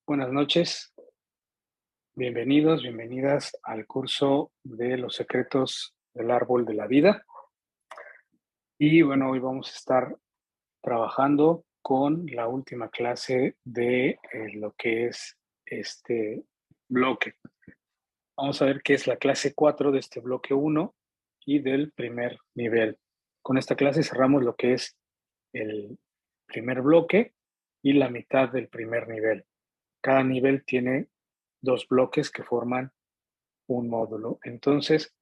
Buenas noches, bienvenidos, bienvenidas al curso de los secretos del árbol de la vida. Y bueno, hoy vamos a estar trabajando con la última clase de lo que es este bloque. Vamos a ver qué es la clase 4 de este bloque uno y del primer nivel. Con esta clase cerramos lo que es el primer bloque y la mitad del primer nivel. Cada nivel tiene dos bloques que forman un módulo. Entonces,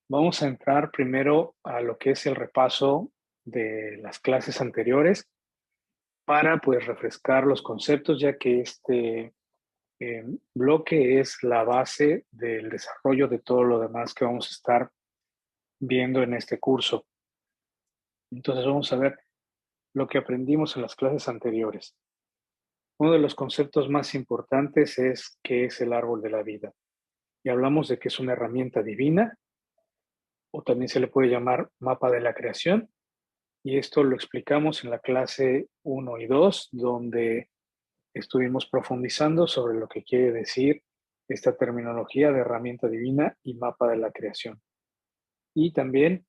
vamos a entrar primero a lo que es el repaso de las clases anteriores para pues refrescar los conceptos, ya que este bloque es la base del desarrollo de todo lo demás que vamos a estar viendo en este curso. Entonces vamos a ver lo que aprendimos en las clases anteriores. Uno de los conceptos más importantes es qué es el árbol de la vida. Y hablamos de que es una herramienta divina, o también se le puede llamar mapa de la creación, y esto lo explicamos en la clase 1 y 2, donde estuvimos profundizando sobre lo que quiere decir esta terminología de herramienta divina y mapa de la creación. Y también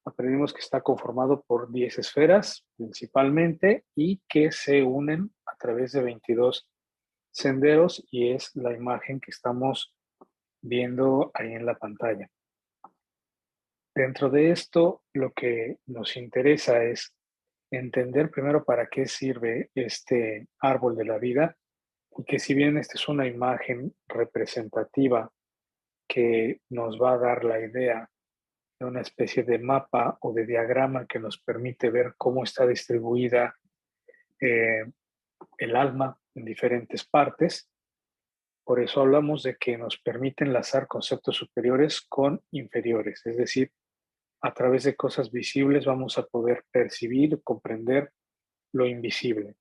aprendimos que está conformado por 10 esferas principalmente y que se unen a través de 22 senderos, y es la imagen que estamos viendo ahí en la pantalla. Dentro de esto, lo que nos interesa es entender primero para qué sirve este árbol de la vida, y que si bien esta es una imagen representativa que nos va a dar la idea de una especie de mapa o de diagrama que nos permite ver cómo está distribuida eh, el alma en diferentes partes, por eso hablamos de que nos permite enlazar conceptos superiores con inferiores, es decir, a través de cosas visibles vamos a poder percibir, comprender lo invisible.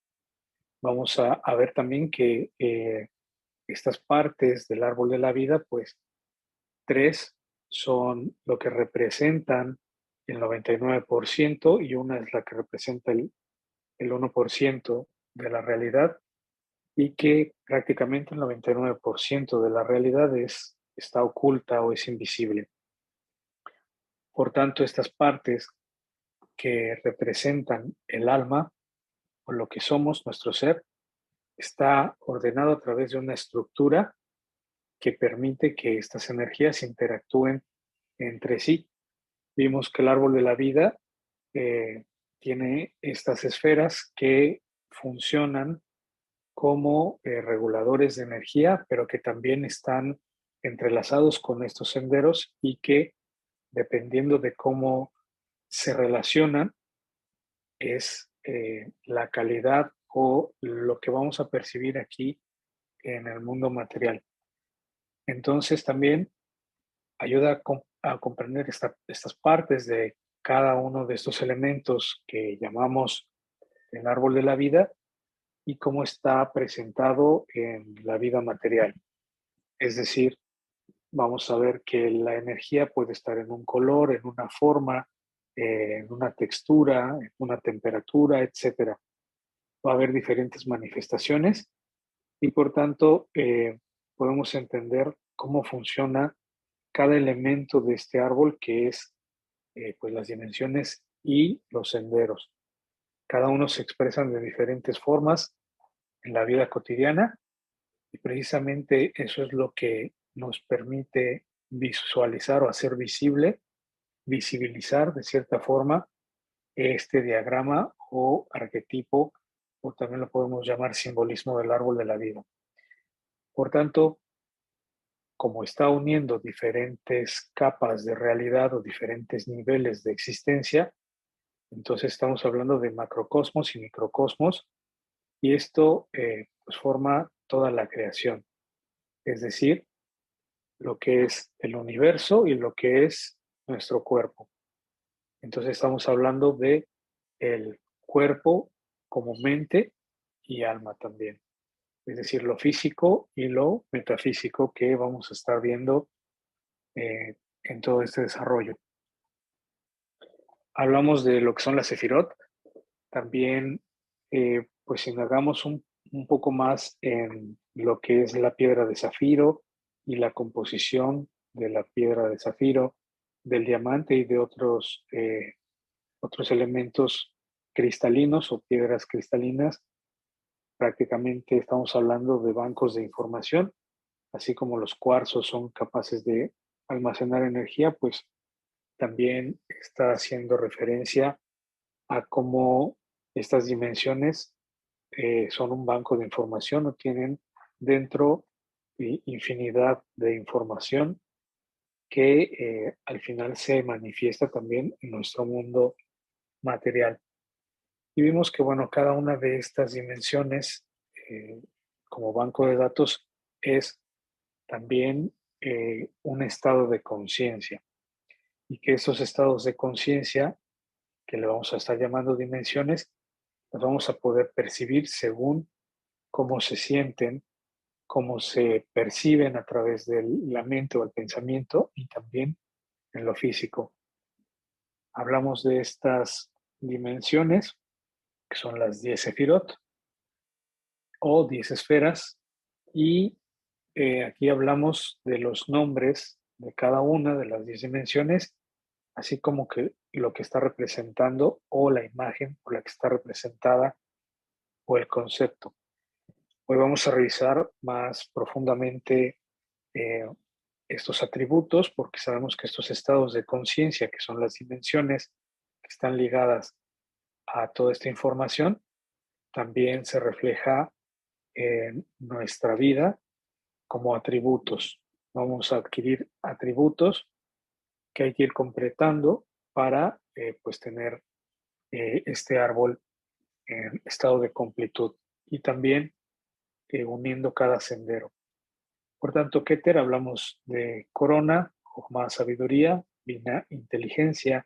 Vamos a ver también que estas partes del árbol de la vida, pues tres son lo que representan el 99% y una es la que representa el 1% de la realidad, y que prácticamente el 99% de la realidad está oculta o es invisible. Por tanto, estas partes que representan el alma o lo que somos, nuestro ser, está ordenado a través de una estructura que permite que estas energías interactúen entre sí. Vimos que el árbol de la vida tiene estas esferas que funcionan como reguladores de energía, pero que también están entrelazados con estos senderos, y que dependiendo de cómo se relacionan es la calidad o lo que vamos a percibir aquí en el mundo material. Entonces también ayuda a comprender estas partes de cada uno de estos elementos que llamamos el árbol de la vida y cómo está presentado en la vida material. Es decir, vamos a ver que la energía puede estar en un color, en una forma, en una textura, en una temperatura, etcétera. Va a haber diferentes manifestaciones y por tanto podemos entender cómo funciona cada elemento de este árbol, que es pues las dimensiones y los senderos. Cada uno se expresan de diferentes formas en la vida cotidiana, y precisamente eso es lo que nos permite visualizar o hacer visible, visibilizar de cierta forma este diagrama o arquetipo, o también lo podemos llamar simbolismo del árbol de la vida. Por tanto, como está uniendo diferentes capas de realidad o diferentes niveles de existencia, entonces estamos hablando de macrocosmos y microcosmos, y esto pues forma toda la creación, es decir, lo que es el universo y lo que es nuestro cuerpo. Entonces estamos hablando de el cuerpo como mente y alma también, es decir, lo físico y lo metafísico que vamos a estar viendo en todo este desarrollo. Hablamos de lo que son las sefirot, también pues indagamos un poco más en lo que es la piedra de zafiro y la composición de la piedra de zafiro, del diamante y de otros elementos cristalinos o piedras cristalinas. Prácticamente estamos hablando de bancos de información, así como los cuarzos son capaces de almacenar energía, pues también está haciendo referencia a cómo estas dimensiones son un banco de información o tienen dentro infinidad de información que al final se manifiesta también en nuestro mundo material. Y vimos que, bueno, cada una de estas dimensiones eh, como banco de datos es también un estado de conciencia y que esos estados de conciencia, que le vamos a estar llamando dimensiones, los vamos a poder percibir según cómo se sienten, cómo se perciben a través de la mente o el pensamiento y también en lo físico. Hablamos de estas dimensiones, que son las 10 sefirot o 10 esferas, y aquí hablamos de los nombres de cada una de las 10 dimensiones, así como que lo que está representando o la imagen por la que está representada o el concepto. Hoy vamos a revisar más profundamente eh, estos atributos porque sabemos que estos estados de conciencia, que son las dimensiones que están ligadas a toda esta información, también se refleja en nuestra vida como atributos. Vamos a adquirir atributos que hay que ir completando para pues tener este árbol en estado de completud y también uniendo cada sendero. Por tanto, Keter, hablamos de corona, Jochma, sabiduría, Bina, inteligencia,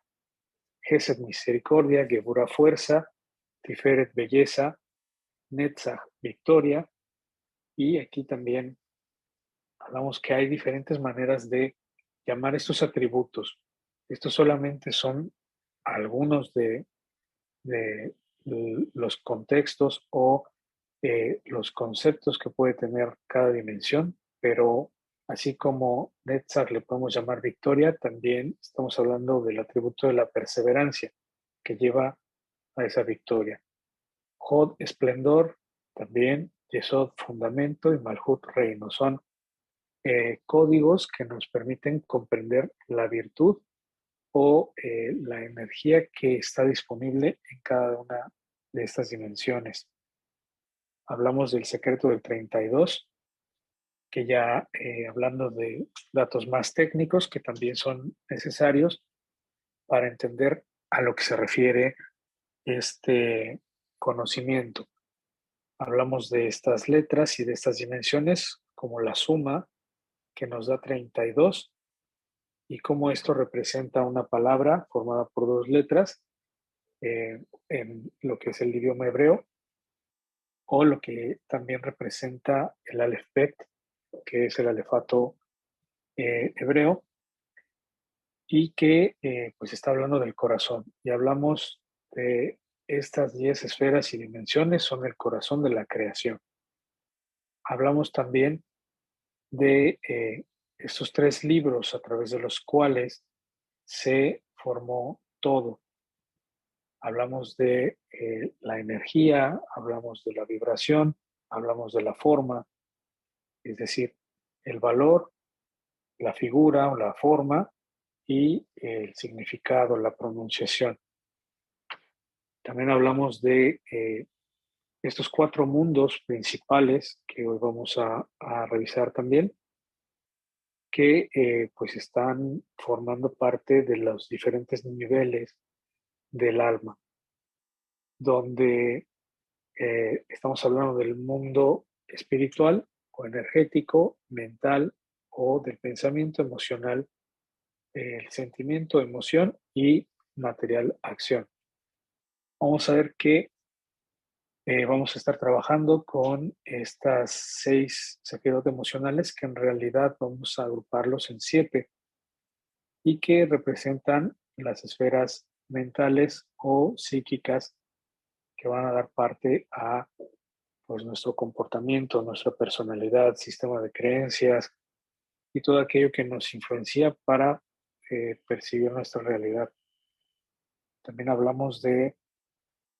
Gesed, misericordia, Gebura, fuerza, Tiferet, belleza, Netzach, victoria. Y aquí también hablamos que hay diferentes maneras de llamar estos atributos. Estos solamente son algunos de los contextos o los conceptos que puede tener cada dimensión, pero así como Netzach le podemos llamar victoria, también estamos hablando del atributo de la perseverancia que lleva a esa victoria. Hod, esplendor, también Yesod, fundamento y Malhut, reino. Son códigos que nos permiten comprender la virtud o la energía que está disponible en cada una de estas dimensiones. Hablamos del secreto del 32, que ya hablando de datos más técnicos que también son necesarios para entender a lo que se refiere este conocimiento. Hablamos de estas letras y de estas dimensiones como la suma que nos da 32 y cómo esto representa una palabra formada por dos letras en lo que es el idioma hebreo, o lo que también representa el Aleph Bet, que es el alefato hebreo, y que pues está hablando del corazón. Y hablamos de estas 10 esferas y dimensiones, son el corazón de la creación. Hablamos también de estos tres libros a través de los cuales se formó todo. Hablamos de la energía, hablamos de la vibración, hablamos de la forma, es decir, el valor, la figura o la forma y el significado, la pronunciación. También hablamos de estos cuatro mundos principales que hoy vamos a revisar también, que pues están formando parte de los diferentes niveles del alma, donde estamos hablando del mundo espiritual o energético, mental o del pensamiento emocional, el sentimiento, emoción y material, acción. Vamos a ver que vamos a estar trabajando con estas 6 sefirot emocionales que en realidad vamos a agruparlos en 7 y que representan las esferas mentales o psíquicas que van a dar parte a pues nuestro comportamiento, nuestra personalidad, sistema de creencias y todo aquello que nos influencia para percibir nuestra realidad. También hablamos de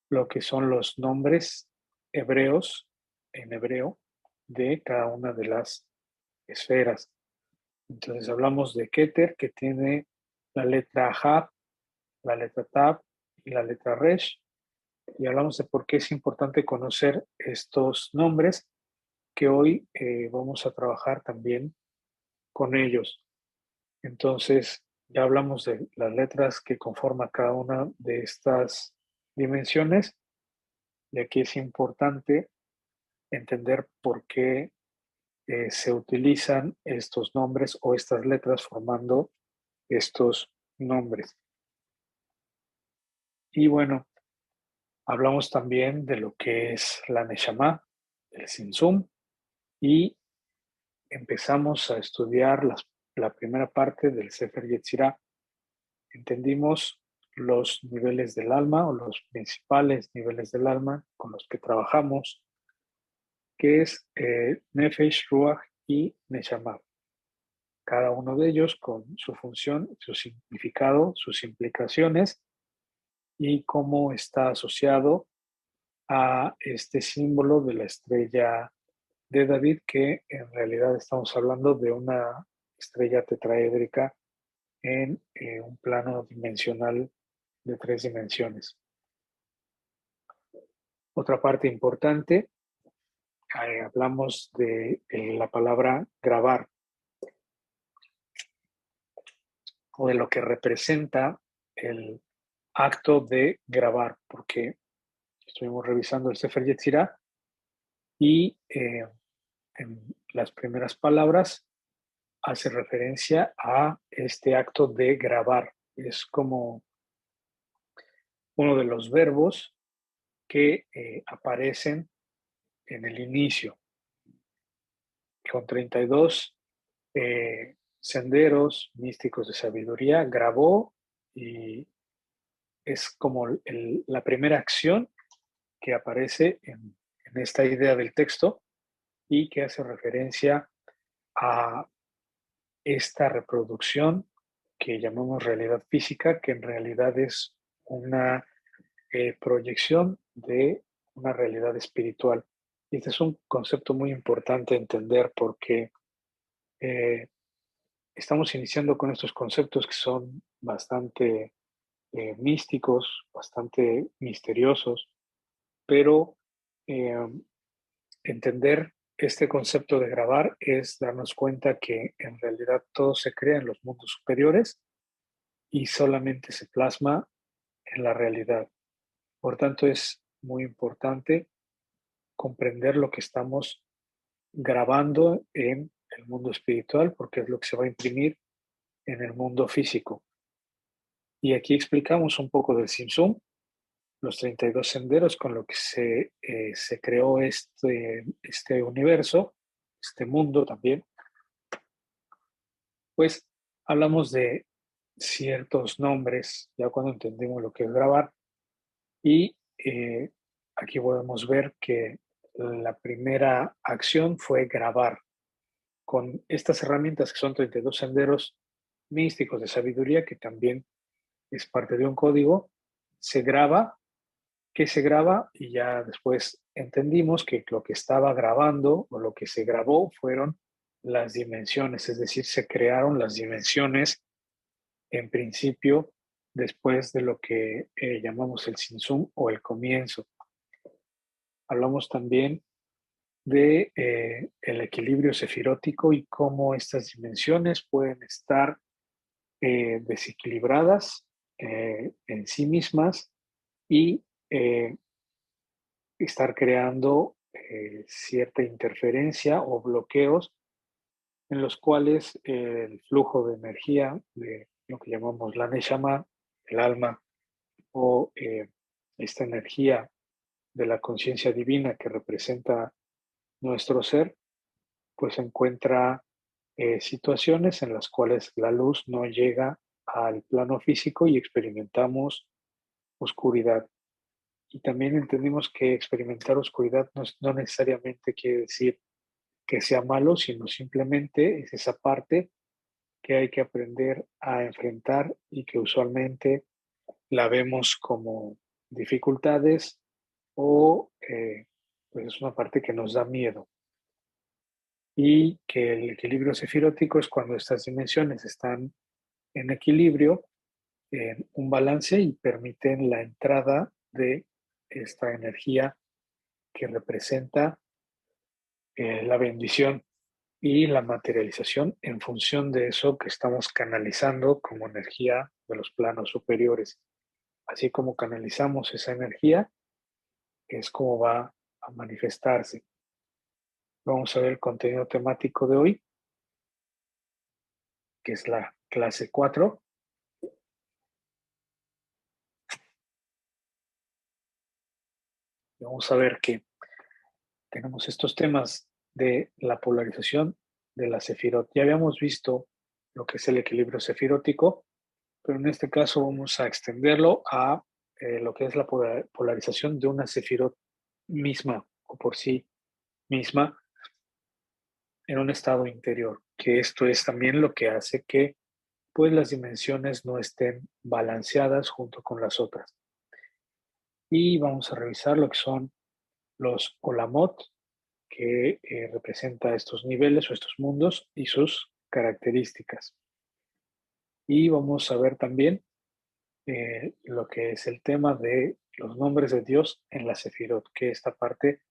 lo que son los nombres hebreos en hebreo de cada una de las esferas. Entonces hablamos de Keter, que tiene la letra Hab, la letra Tab y la letra Resh. Y hablamos de por qué es importante conocer estos nombres, que hoy vamos a trabajar también con ellos. Entonces, ya hablamos de las letras que conforman cada una de estas dimensiones, y aquí es importante entender por qué se utilizan estos nombres o estas letras formando estos nombres. Y bueno, hablamos también de lo que es la Neshama, el Simsum, y empezamos a estudiar la primera parte del Sefer Yetzirah. Entendimos los niveles del alma o los principales niveles del alma con los que trabajamos, que es Nefesh, Ruach y Neshama. Cada uno de ellos con su función, su significado, sus implicaciones y cómo está asociado a este símbolo de la estrella de David, que en realidad estamos hablando de una estrella tetraédrica en un plano dimensional de 3 dimensiones. Otra parte importante, hablamos de la palabra grabar o de lo que representa el acto de grabar, porque estuvimos revisando el Sefer Yetzirah y en las primeras palabras hace referencia a este acto de grabar. Es como uno de los verbos que aparecen en el inicio. Con 32 senderos místicos de sabiduría, grabó, y es como la primera acción que aparece en esta idea del texto y que hace referencia a esta reproducción que llamamos realidad física, que en realidad es una proyección de una realidad espiritual. Y este es un concepto muy importante entender, porque eh, estamos iniciando con estos conceptos que son bastante místicos, bastante misteriosos, pero eh, entender este concepto de grabar es darnos cuenta que en realidad todo se crea en los mundos superiores y solamente se plasma en la realidad. Por tanto, es muy importante comprender lo que estamos grabando en el mundo espiritual, porque es lo que se va a imprimir en el mundo físico. Y aquí explicamos un poco del Simsum, los 32 senderos con lo que se creó este universo, este mundo también. Pues hablamos de ciertos nombres, ya cuando entendimos lo que es grabar, y aquí podemos ver que la primera acción fue grabar. Con estas herramientas que son 32 senderos místicos de sabiduría, que también es parte de un código, se graba, que se graba, y ya después entendimos que lo que estaba grabando o lo que se grabó fueron las dimensiones, es decir, se crearon las dimensiones en principio después de lo que llamamos el Simsum o el comienzo. Hablamos también de el equilibrio sefirótico y cómo estas dimensiones pueden estar desequilibradas en sí mismas y estar creando cierta interferencia o bloqueos en los cuales el flujo de energía de lo que llamamos la Neshama, el alma, o esta energía de la conciencia divina que representa nuestro ser, pues encuentra situaciones en las cuales la luz no llega al plano físico y experimentamos oscuridad. Y también entendimos que experimentar oscuridad no necesariamente quiere decir que sea malo, sino simplemente es esa parte que hay que aprender a enfrentar y que usualmente la vemos como dificultades o pues es una parte que nos da miedo. Y que el equilibrio sefirótico es cuando estas dimensiones están en equilibrio, en un balance y permiten la entrada de esta energía que representa la bendición y la materialización en función de eso que estamos canalizando como energía de los planos superiores. Así como canalizamos esa energía, es como va a manifestarse. Vamos a ver el contenido temático de hoy, que es la clase 4. Vamos a ver que tenemos estos temas de la polarización de la sefirot. Ya habíamos visto lo que es el equilibrio sefirótico, pero en este caso vamos a extenderlo a lo que es la polarización de una sefirot misma o por sí misma en un estado interior, que esto es también lo que hace que pues las dimensiones no estén balanceadas junto con las otras. Y vamos a revisar lo que son los olamot, que representa estos niveles o estos mundos y sus características. Y vamos a ver también lo que es el tema de los nombres de Dios en la Sefirot, que esta parte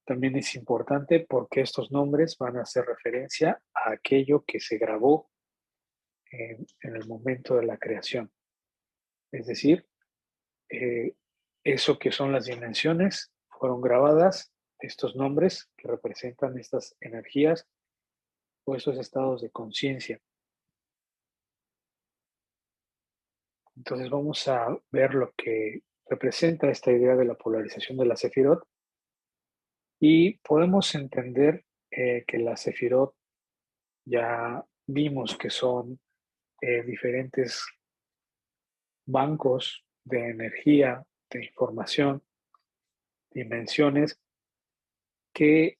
también es importante porque estos nombres van a hacer referencia a aquello que se grabó en el momento de la creación. Es decir, eh, eso que son las dimensiones fueron grabadas, estos nombres que representan estas energías o estos estados de conciencia. Entonces vamos a ver lo que representa esta idea de la polarización de la Sefirot y podemos entender que la Sefirot ya vimos que son diferentes bancos de energía, de información, dimensiones que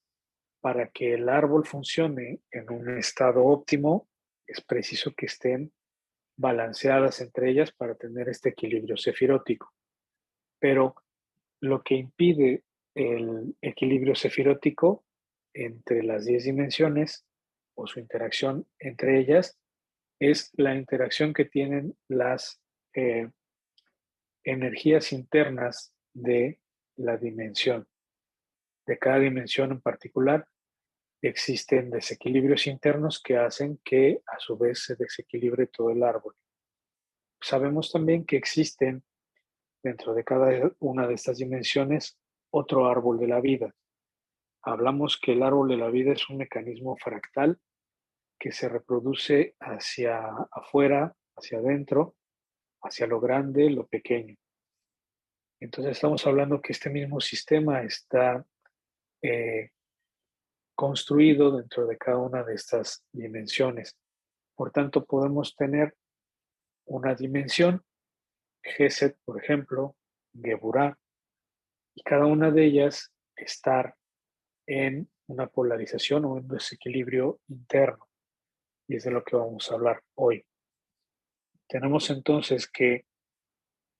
para que el árbol funcione en un estado óptimo es preciso que estén balanceadas entre ellas para tener este equilibrio sefirótico. Pero lo que impide el equilibrio sefirótico entre las 10 dimensiones o su interacción entre ellas es la interacción que tienen las eh, energías internas de la dimensión. De cada dimensión en particular existen desequilibrios internos que hacen que a su vez se desequilibre todo el árbol. Sabemos también que existen dentro de cada una de estas dimensiones otro árbol de la vida. Hablamos que el árbol de la vida es un mecanismo fractal que se reproduce hacia afuera, hacia adentro, hacia lo grande, lo pequeño. Entonces estamos hablando que este mismo sistema está eh, construido dentro de cada una de estas dimensiones. Por tanto, podemos tener una dimensión, Geset, por ejemplo, Geburah, y cada una de ellas estar en una polarización o un desequilibrio interno. Y es de lo que vamos a hablar hoy. Tenemos entonces que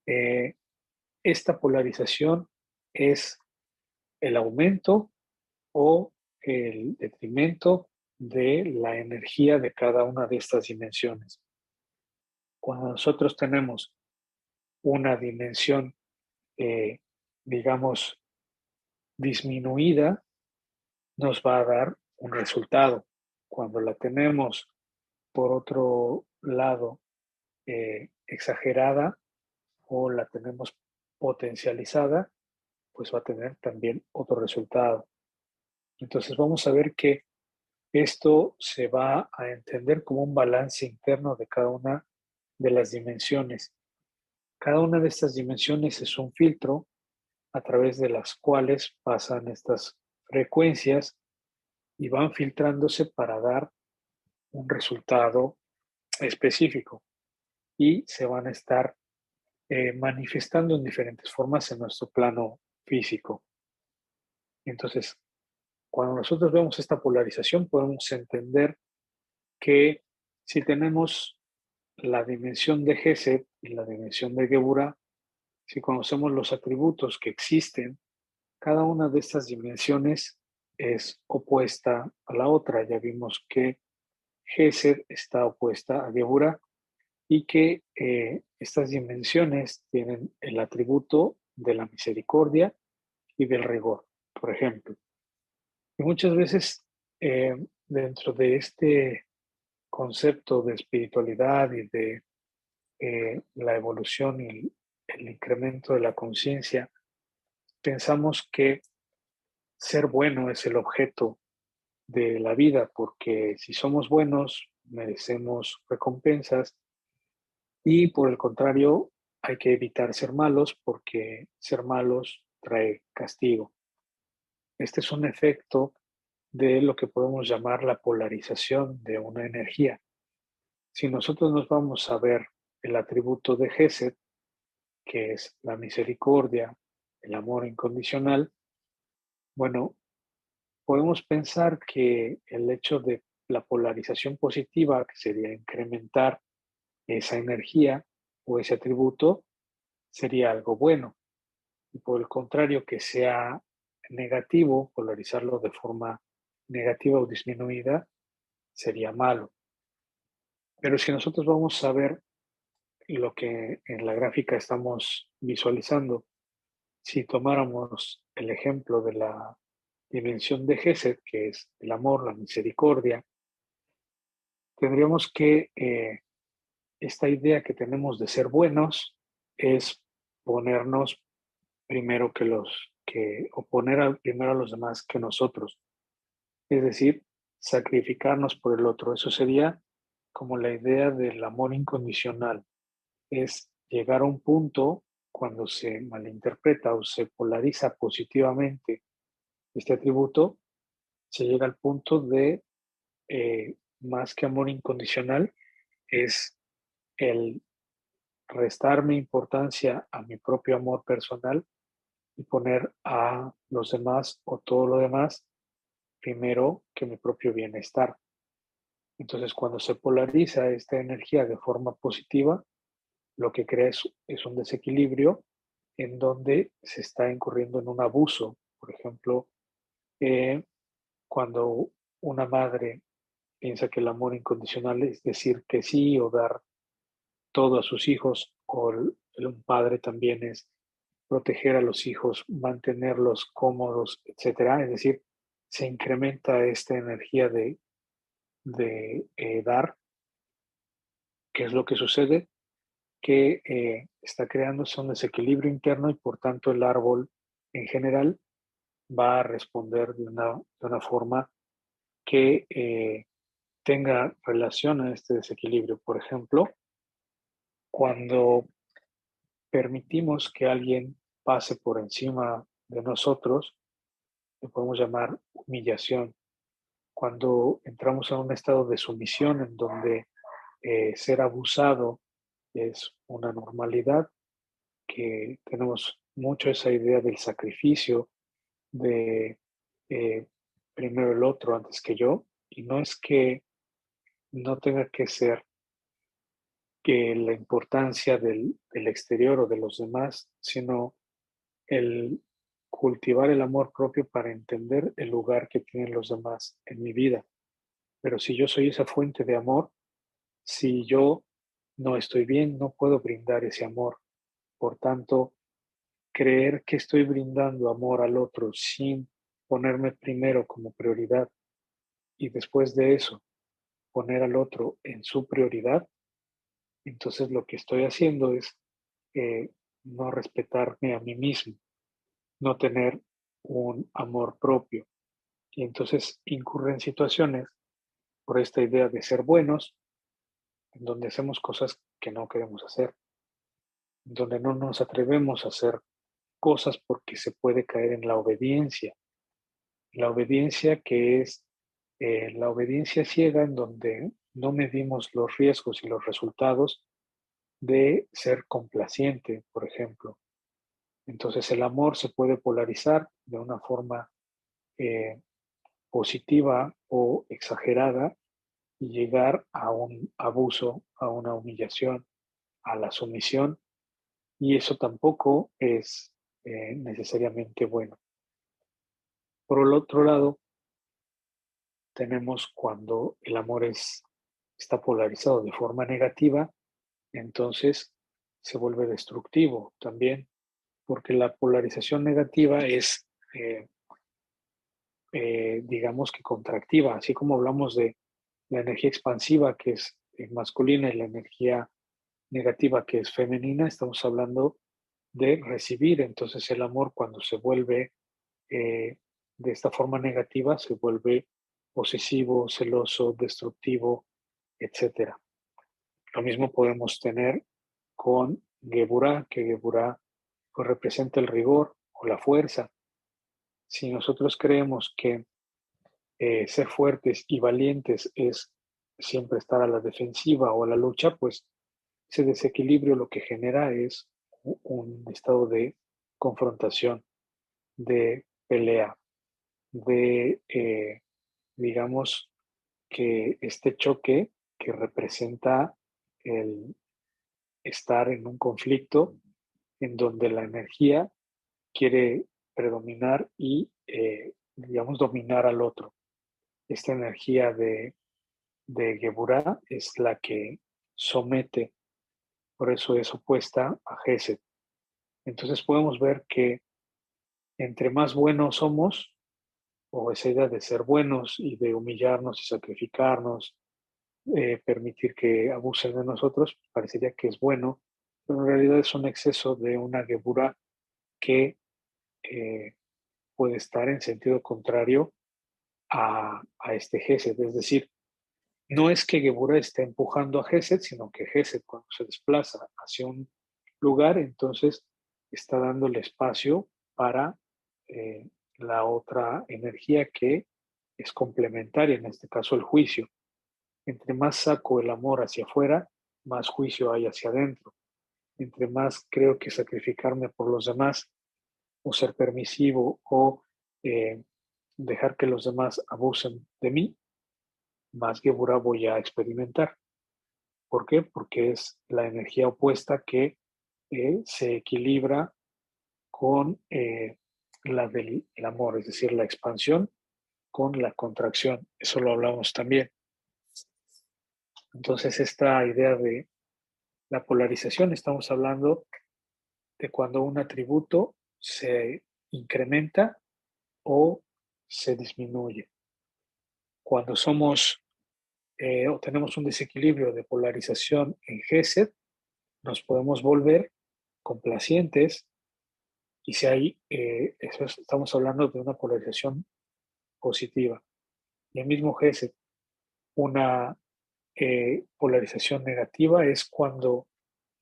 eh, esta polarización es el aumento o el detrimento de la energía de cada una de estas dimensiones. Cuando nosotros tenemos una dimensión, digamos, disminuida, nos va a dar un resultado. Cuando la tenemos, por otro lado, exagerada o la tenemos potencializada, pues va a tener también otro resultado. Entonces vamos a ver que esto se va a entender como un balance interno de cada una de las dimensiones. Cada una de estas dimensiones es un filtro a través de las cuales pasan estas frecuencias y van filtrándose para dar un resultado específico y se van a estar manifestando en diferentes formas en nuestro plano físico. Entonces, cuando nosotros vemos esta polarización, podemos entender que si tenemos la dimensión de Gesed y la dimensión de Geburah, si conocemos los atributos que existen, cada una de estas dimensiones es opuesta a la otra. Ya vimos que Gesed está opuesta a Geburah y que estas dimensiones tienen el atributo de la misericordia y del rigor, por ejemplo. Y muchas veces dentro de este concepto de espiritualidad y de la evolución y el incremento de la conciencia, pensamos que ser bueno es el objeto de la vida, porque si somos buenos, merecemos recompensas y por el contrario, hay que evitar ser malos porque ser malos trae castigo. Este es un efecto de lo que podemos llamar la polarización de una energía. Si nosotros nos vamos a ver el atributo de Gesed, que es la misericordia, el amor incondicional, bueno, podemos pensar que el hecho de la polarización positiva, que sería incrementar esa energía o ese atributo, sería algo bueno. Y por el contrario, que sea negativo, polarizarlo de forma negativa o disminuida, sería malo. Pero si nosotros vamos a ver lo que en la gráfica estamos visualizando, si tomáramos el ejemplo de la dimensión de Gesed, que es el amor, la misericordia, tendríamos que esta idea que tenemos de ser buenos es ponernos primero que o poner primero a los demás que nosotros. Es decir, sacrificarnos por el otro. Eso sería como la idea del amor incondicional. Es llegar a un punto cuando se malinterpreta o se polariza positivamente este atributo, se llega al punto de más que amor incondicional, es el restarme importancia a mi propio amor personal y poner a los demás o todo lo demás primero que mi propio bienestar. Entonces, cuando se polariza esta energía de forma positiva, lo que crea es un desequilibrio en donde se está incurriendo en un abuso. Por ejemplo, cuando una madre piensa que el amor incondicional es decir que sí o dar todo a sus hijos, o un padre también es proteger a los hijos, mantenerlos cómodos, etcétera. Es decir, se incrementa esta energía de dar. ¿Qué es lo que sucede? Que está creándose un desequilibrio interno y por tanto el árbol en general va a responder de una forma que tenga relación a este desequilibrio. Por ejemplo, cuando permitimos que alguien pase por encima de nosotros, lo podemos llamar humillación. Cuando entramos en un estado de sumisión en donde ser abusado es una normalidad, que tenemos mucho esa idea del sacrificio, de eh, primero el otro antes que yo, y no es que no tenga que ser que la importancia del exterior o de los demás, sino el cultivar el amor propio para entender el lugar que tienen los demás en mi vida. Pero si yo soy esa fuente de amor, si yo no estoy bien, no puedo brindar ese amor. Por tanto, creer que estoy brindando amor al otro sin ponerme primero como prioridad y después de eso poner al otro en su prioridad, entonces lo que estoy haciendo es eh, no respetarme a mí mismo, no tener un amor propio. Y entonces incurre en situaciones por esta idea de ser buenos, en donde hacemos cosas que no queremos hacer, en donde no nos atrevemos a hacer cosas porque se puede caer en la obediencia. La obediencia que es la obediencia ciega en donde no medimos los riesgos y los resultados de ser complaciente, por ejemplo. Entonces el amor se puede polarizar de una forma eh, positiva o exagerada y llegar a un abuso, a una humillación, a la sumisión, y eso tampoco es necesariamente bueno. Por el otro lado, tenemos cuando el amor está polarizado de forma negativa, entonces se vuelve destructivo también, porque la polarización negativa es, digamos que contractiva, así como hablamos de la energía expansiva, que es masculina, y la energía negativa, que es femenina, estamos hablando de recibir. Entonces el amor, cuando se vuelve de esta forma negativa, se vuelve posesivo, celoso, destructivo, etcétera. Lo mismo podemos tener con Geburah, que Geburah pues, representa el rigor o la fuerza. Si nosotros creemos que ser fuertes y valientes es siempre estar a la defensiva o a la lucha, pues ese desequilibrio lo que genera es un estado de confrontación, de pelea, de, digamos, que este choque que representa el estar en un conflicto en donde la energía quiere predominar y, digamos, dominar al otro. Esta energía de Geburah es la que somete, por eso es opuesta a Gesed. Entonces podemos ver que entre más buenos somos, o esa idea de ser buenos y de humillarnos y sacrificarnos, permitir que abusen de nosotros, parecería que es bueno, pero en realidad es un exceso de una Geburah que eh, puede estar en sentido contrario a este Gesed. Es decir, no es que Geburah esté empujando a Gesed, sino que Gesed, cuando se desplaza hacia un lugar, entonces está dándole espacio para eh, la otra energía que es complementaria, en este caso el juicio. Entre más saco el amor hacia afuera, más juicio hay hacia adentro. Entre más creo que sacrificarme por los demás o ser permisivo o eh, dejar que los demás abusen de mí, más Geburah voy a experimentar. ¿Por qué? Porque es la energía opuesta que se equilibra con la del el amor, es decir, la expansión con la contracción. Eso lo hablamos también. Entonces, esta idea de la polarización, estamos hablando de cuando un atributo se incrementa o se disminuye. Cuando somos o tenemos un desequilibrio de polarización en Gesed, nos podemos volver complacientes, y si hay, estamos hablando de una polarización positiva. Y el mismo Gesed, una polarización negativa es cuando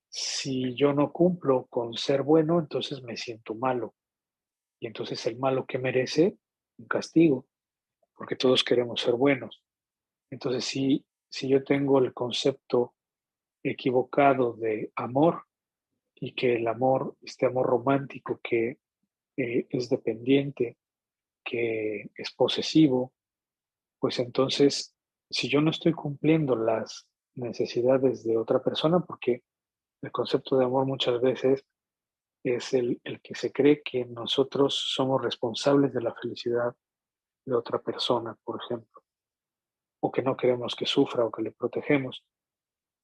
si yo no cumplo con ser bueno, entonces me siento malo. Y entonces el malo que merece un castigo, porque todos queremos ser buenos. Entonces, si yo tengo el concepto equivocado de amor y que el amor, este amor romántico que es dependiente, que es posesivo, pues entonces, si yo no estoy cumpliendo las necesidades de otra persona, porque el concepto de amor muchas veces es el que se cree que nosotros somos responsables de la felicidad de otra persona, por ejemplo, o que no queremos que sufra o que le protegemos.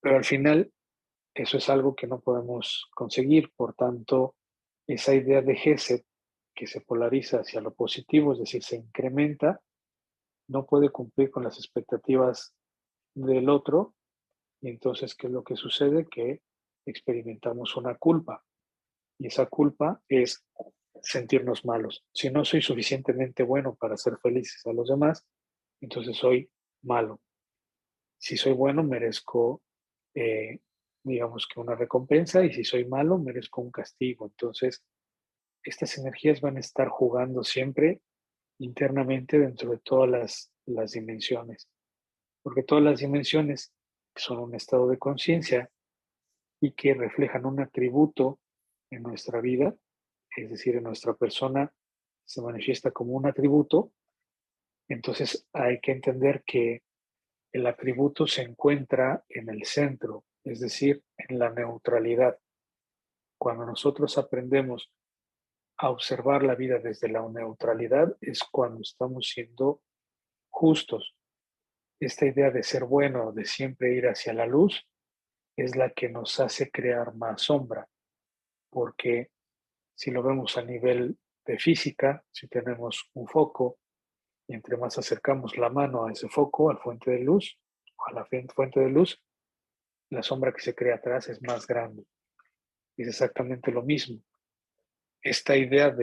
Pero al final eso es algo que no podemos conseguir. Por tanto, esa idea de Gesed que se polariza hacia lo positivo, es decir, se incrementa, no puede cumplir con las expectativas del otro. Y entonces, ¿qué es lo que sucede? Que experimentamos una culpa. Y esa culpa es sentirnos malos. Si no soy suficientemente bueno para ser felices a los demás, entonces soy malo. Si soy bueno, merezco, eh, digamos que una recompensa, y si soy malo, merezco un castigo. Entonces, estas energías van a estar jugando siempre internamente dentro de todas las dimensiones, porque todas las dimensiones son un estado de conciencia, y que reflejan un atributo en nuestra vida, es decir, en nuestra persona se manifiesta como un atributo. Entonces hay que entender que el atributo se encuentra en el centro, es decir, en la neutralidad. Cuando nosotros aprendemos a observar la vida desde la neutralidad es cuando estamos siendo justos. Esta idea de ser bueno, de siempre ir hacia la luz, es la que nos hace crear más sombra, porque si lo vemos a nivel de física, si tenemos un foco y entre más acercamos la mano a ese foco, al fuente de luz, a la fuente de luz, la sombra que se crea atrás es más grande. Es exactamente lo mismo. Esta idea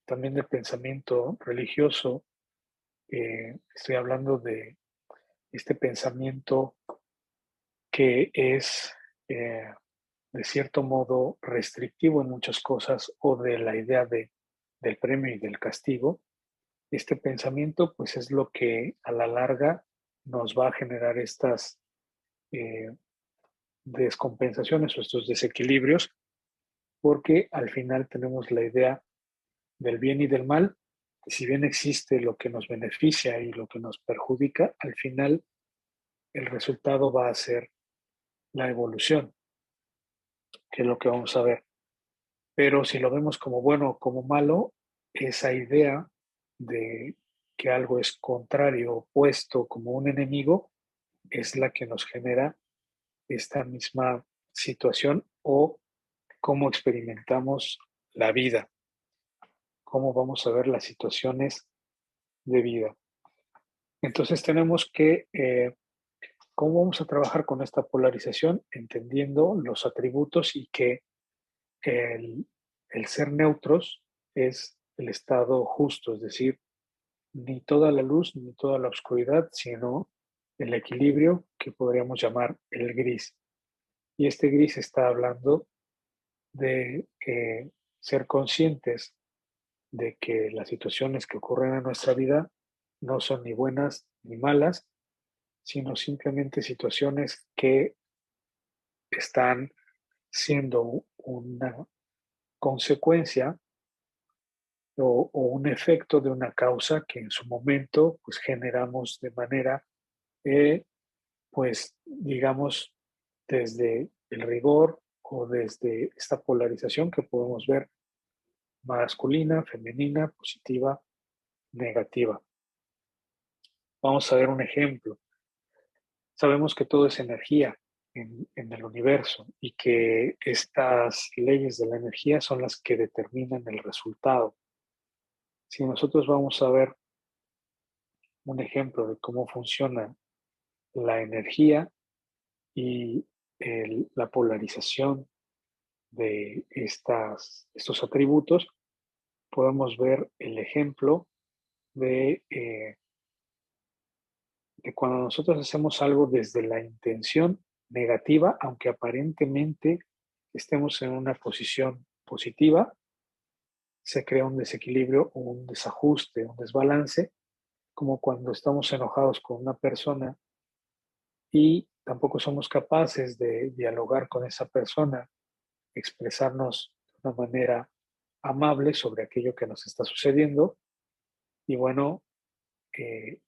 también de pensamiento religioso, estoy hablando de este pensamiento que es de cierto modo restrictivo en muchas cosas o de la idea del premio y del castigo. Este pensamiento pues es lo que a la larga nos va a generar estas eh, descompensaciones o estos desequilibrios, porque al final tenemos la idea del bien y del mal, y si bien existe lo que nos beneficia y lo que nos perjudica, al final el resultado va a ser la evolución, que es lo que vamos a ver. Pero si lo vemos como bueno o como malo, esa idea de que algo es contrario, opuesto, como un enemigo, es la que nos genera esta misma situación o cómo experimentamos la vida, cómo vamos a ver las situaciones de vida. Entonces tenemos que, ¿cómo vamos a trabajar con esta polarización? Entendiendo los atributos y que el, el ser neutros es el estado justo, es decir, ni toda la luz ni toda la oscuridad, sino el equilibrio que podríamos llamar el gris. Y este gris está hablando de ser conscientes de que las situaciones que ocurren en nuestra vida no son ni buenas ni malas, sino simplemente situaciones que están siendo una consecuencia o un efecto de una causa que en su momento pues generamos de manera, pues digamos, desde el rigor o desde esta polarización que podemos ver masculina, femenina, positiva, negativa. Vamos a ver un ejemplo. Sabemos que todo es energía en el universo y que estas leyes de la energía son las que determinan el resultado. Si nosotros vamos a ver un ejemplo de cómo funciona la energía y la polarización de estos atributos, podemos ver el ejemplo de cuando nosotros hacemos algo desde la intención negativa, aunque aparentemente estemos en una posición positiva, se crea un desequilibrio, un desajuste, un desbalance, como cuando estamos enojados con una persona y tampoco somos capaces de dialogar con esa persona, expresarnos de una manera amable sobre aquello que nos está sucediendo y bueno,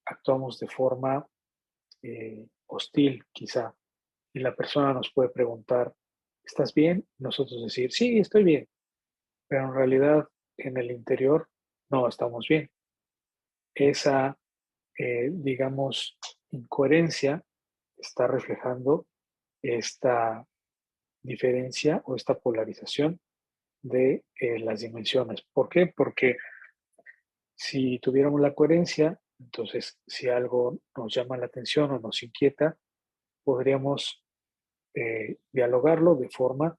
actuamos de forma hostil quizá y la persona nos puede preguntar, ¿estás bien? Nosotros decir, sí, estoy bien, pero en realidad en el interior no estamos bien. Esa, digamos, incoherencia está reflejando esta diferencia o esta polarización de las dimensiones. ¿Por qué? Porque si tuviéramos la coherencia, entonces si algo nos llama la atención o nos inquieta, podríamos dialogarlo de forma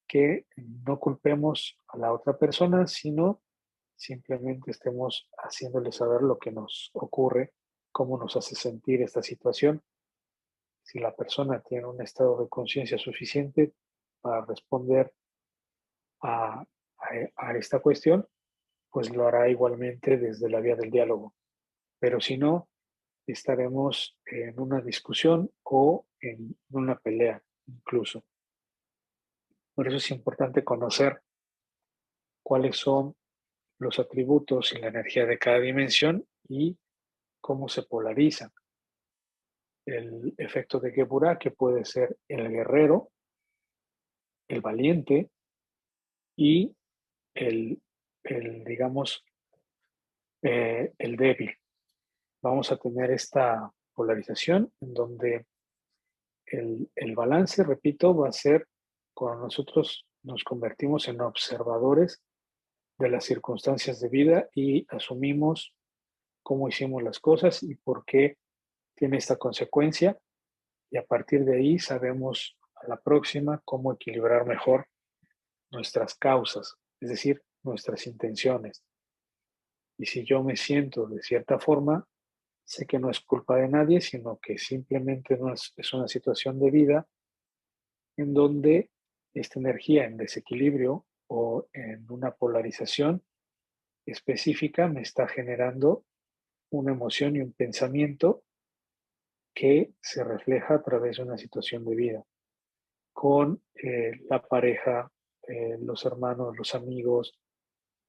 que no culpemos a la otra persona, sino simplemente estemos haciéndole saber lo que nos ocurre, cómo nos hace sentir esta situación. Si la persona tiene un estado de conciencia suficiente para responder a, a esta cuestión, pues lo hará igualmente desde la vía del diálogo. Pero si no, estaremos en una discusión o en una pelea. incluso. Por eso es importante conocer cuáles son los atributos y la energía de cada dimensión y cómo se polarizan. El efecto de Geburah, que puede ser el guerrero, el valiente y el, digamos, el débil. Vamos a tener esta polarización en donde el balance, repito, va a ser cuando nosotros nos convertimos en observadores de las circunstancias de vida y asumimos cómo hicimos las cosas y por qué tiene esta consecuencia. Y a partir de ahí sabemos a la próxima cómo equilibrar mejor nuestras causas, es decir, nuestras intenciones. Y si yo me siento de cierta forma, sé que no es culpa de nadie, sino que simplemente no es una situación de vida en donde esta energía en desequilibrio o en una polarización específica me está generando una emoción y un pensamiento que se refleja a través de una situación de vida con la pareja, los hermanos, los amigos,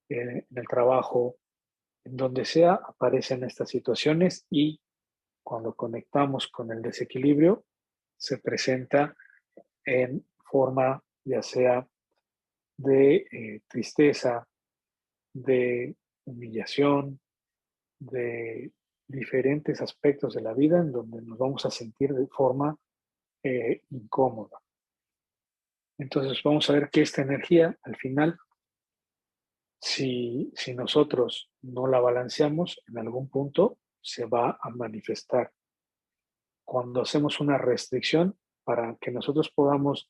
en el trabajo, en donde sea, aparecen estas situaciones y cuando conectamos con el desequilibrio, se presenta en forma ya sea de tristeza, de humillación, de diferentes aspectos de la vida en donde nos vamos a sentir de forma incómoda. Entonces vamos a ver que esta energía al final, si nosotros no la balanceamos, en algún punto se va a manifestar. Cuando hacemos una restricción para que nosotros podamos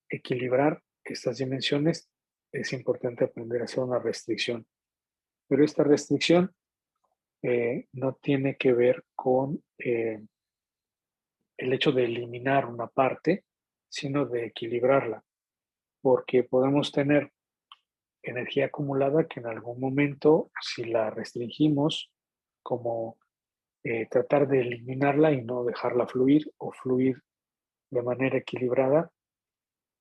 equilibrar estas dimensiones, es importante aprender a hacer una restricción. Pero esta restricción no tiene que ver con el hecho de eliminar una parte, sino de equilibrarla, porque podemos tener energía acumulada que en algún momento, si la restringimos, como tratar de eliminarla y no dejarla fluir o fluir de manera equilibrada,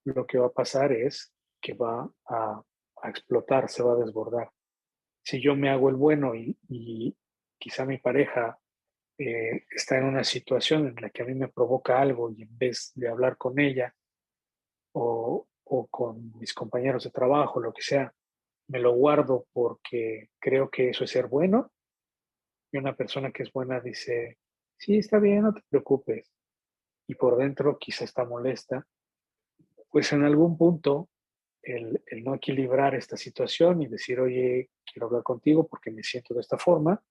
lo que va a pasar es que va a explotar, se va a desbordar. Si yo me hago el bueno y quizá mi pareja está en una situación en la que a mí me provoca algo y en vez de hablar con ella o con mis compañeros de trabajo, lo que sea, me lo guardo porque creo que eso es ser bueno, y una persona que es buena dice, sí, está bien, no te preocupes, y por dentro quizá está molesta, pues en algún punto el no equilibrar esta situación y decir, oye, quiero hablar contigo porque me siento de esta forma,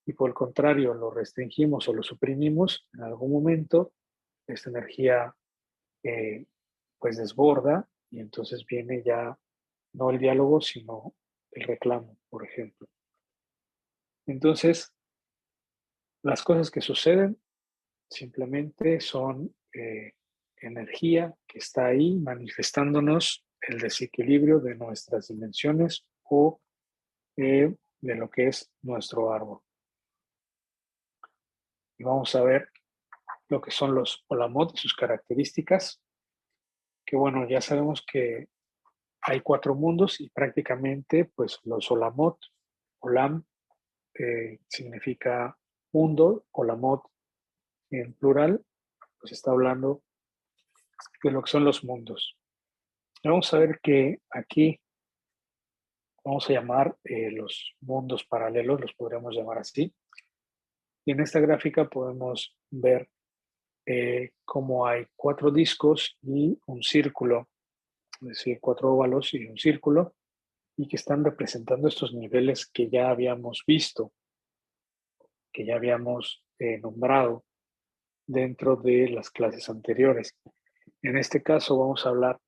y por el contrario lo restringimos o lo suprimimos, en algún momento esta energía eh, pues desborda y entonces viene ya no el diálogo, sino el reclamo, por ejemplo. Entonces, las cosas que suceden simplemente son energía que está ahí manifestándonos el desequilibrio de nuestras dimensiones o de lo que es nuestro árbol. Y vamos a ver lo que son los Olamot y sus características, que bueno, ya sabemos que hay 4 mundos y prácticamente pues los Olamot, Olam significa mundo, Olamot en plural, pues está hablando de lo que son los mundos. Vamos a ver que aquí vamos a llamar los mundos paralelos, los podríamos llamar así. Y en esta gráfica podemos ver cómo hay 4 discos y un círculo, es decir, 4 óvalos y un círculo, y que están representando estos niveles que ya habíamos visto, que ya habíamos nombrado dentro de las clases anteriores. En este caso vamos a hablar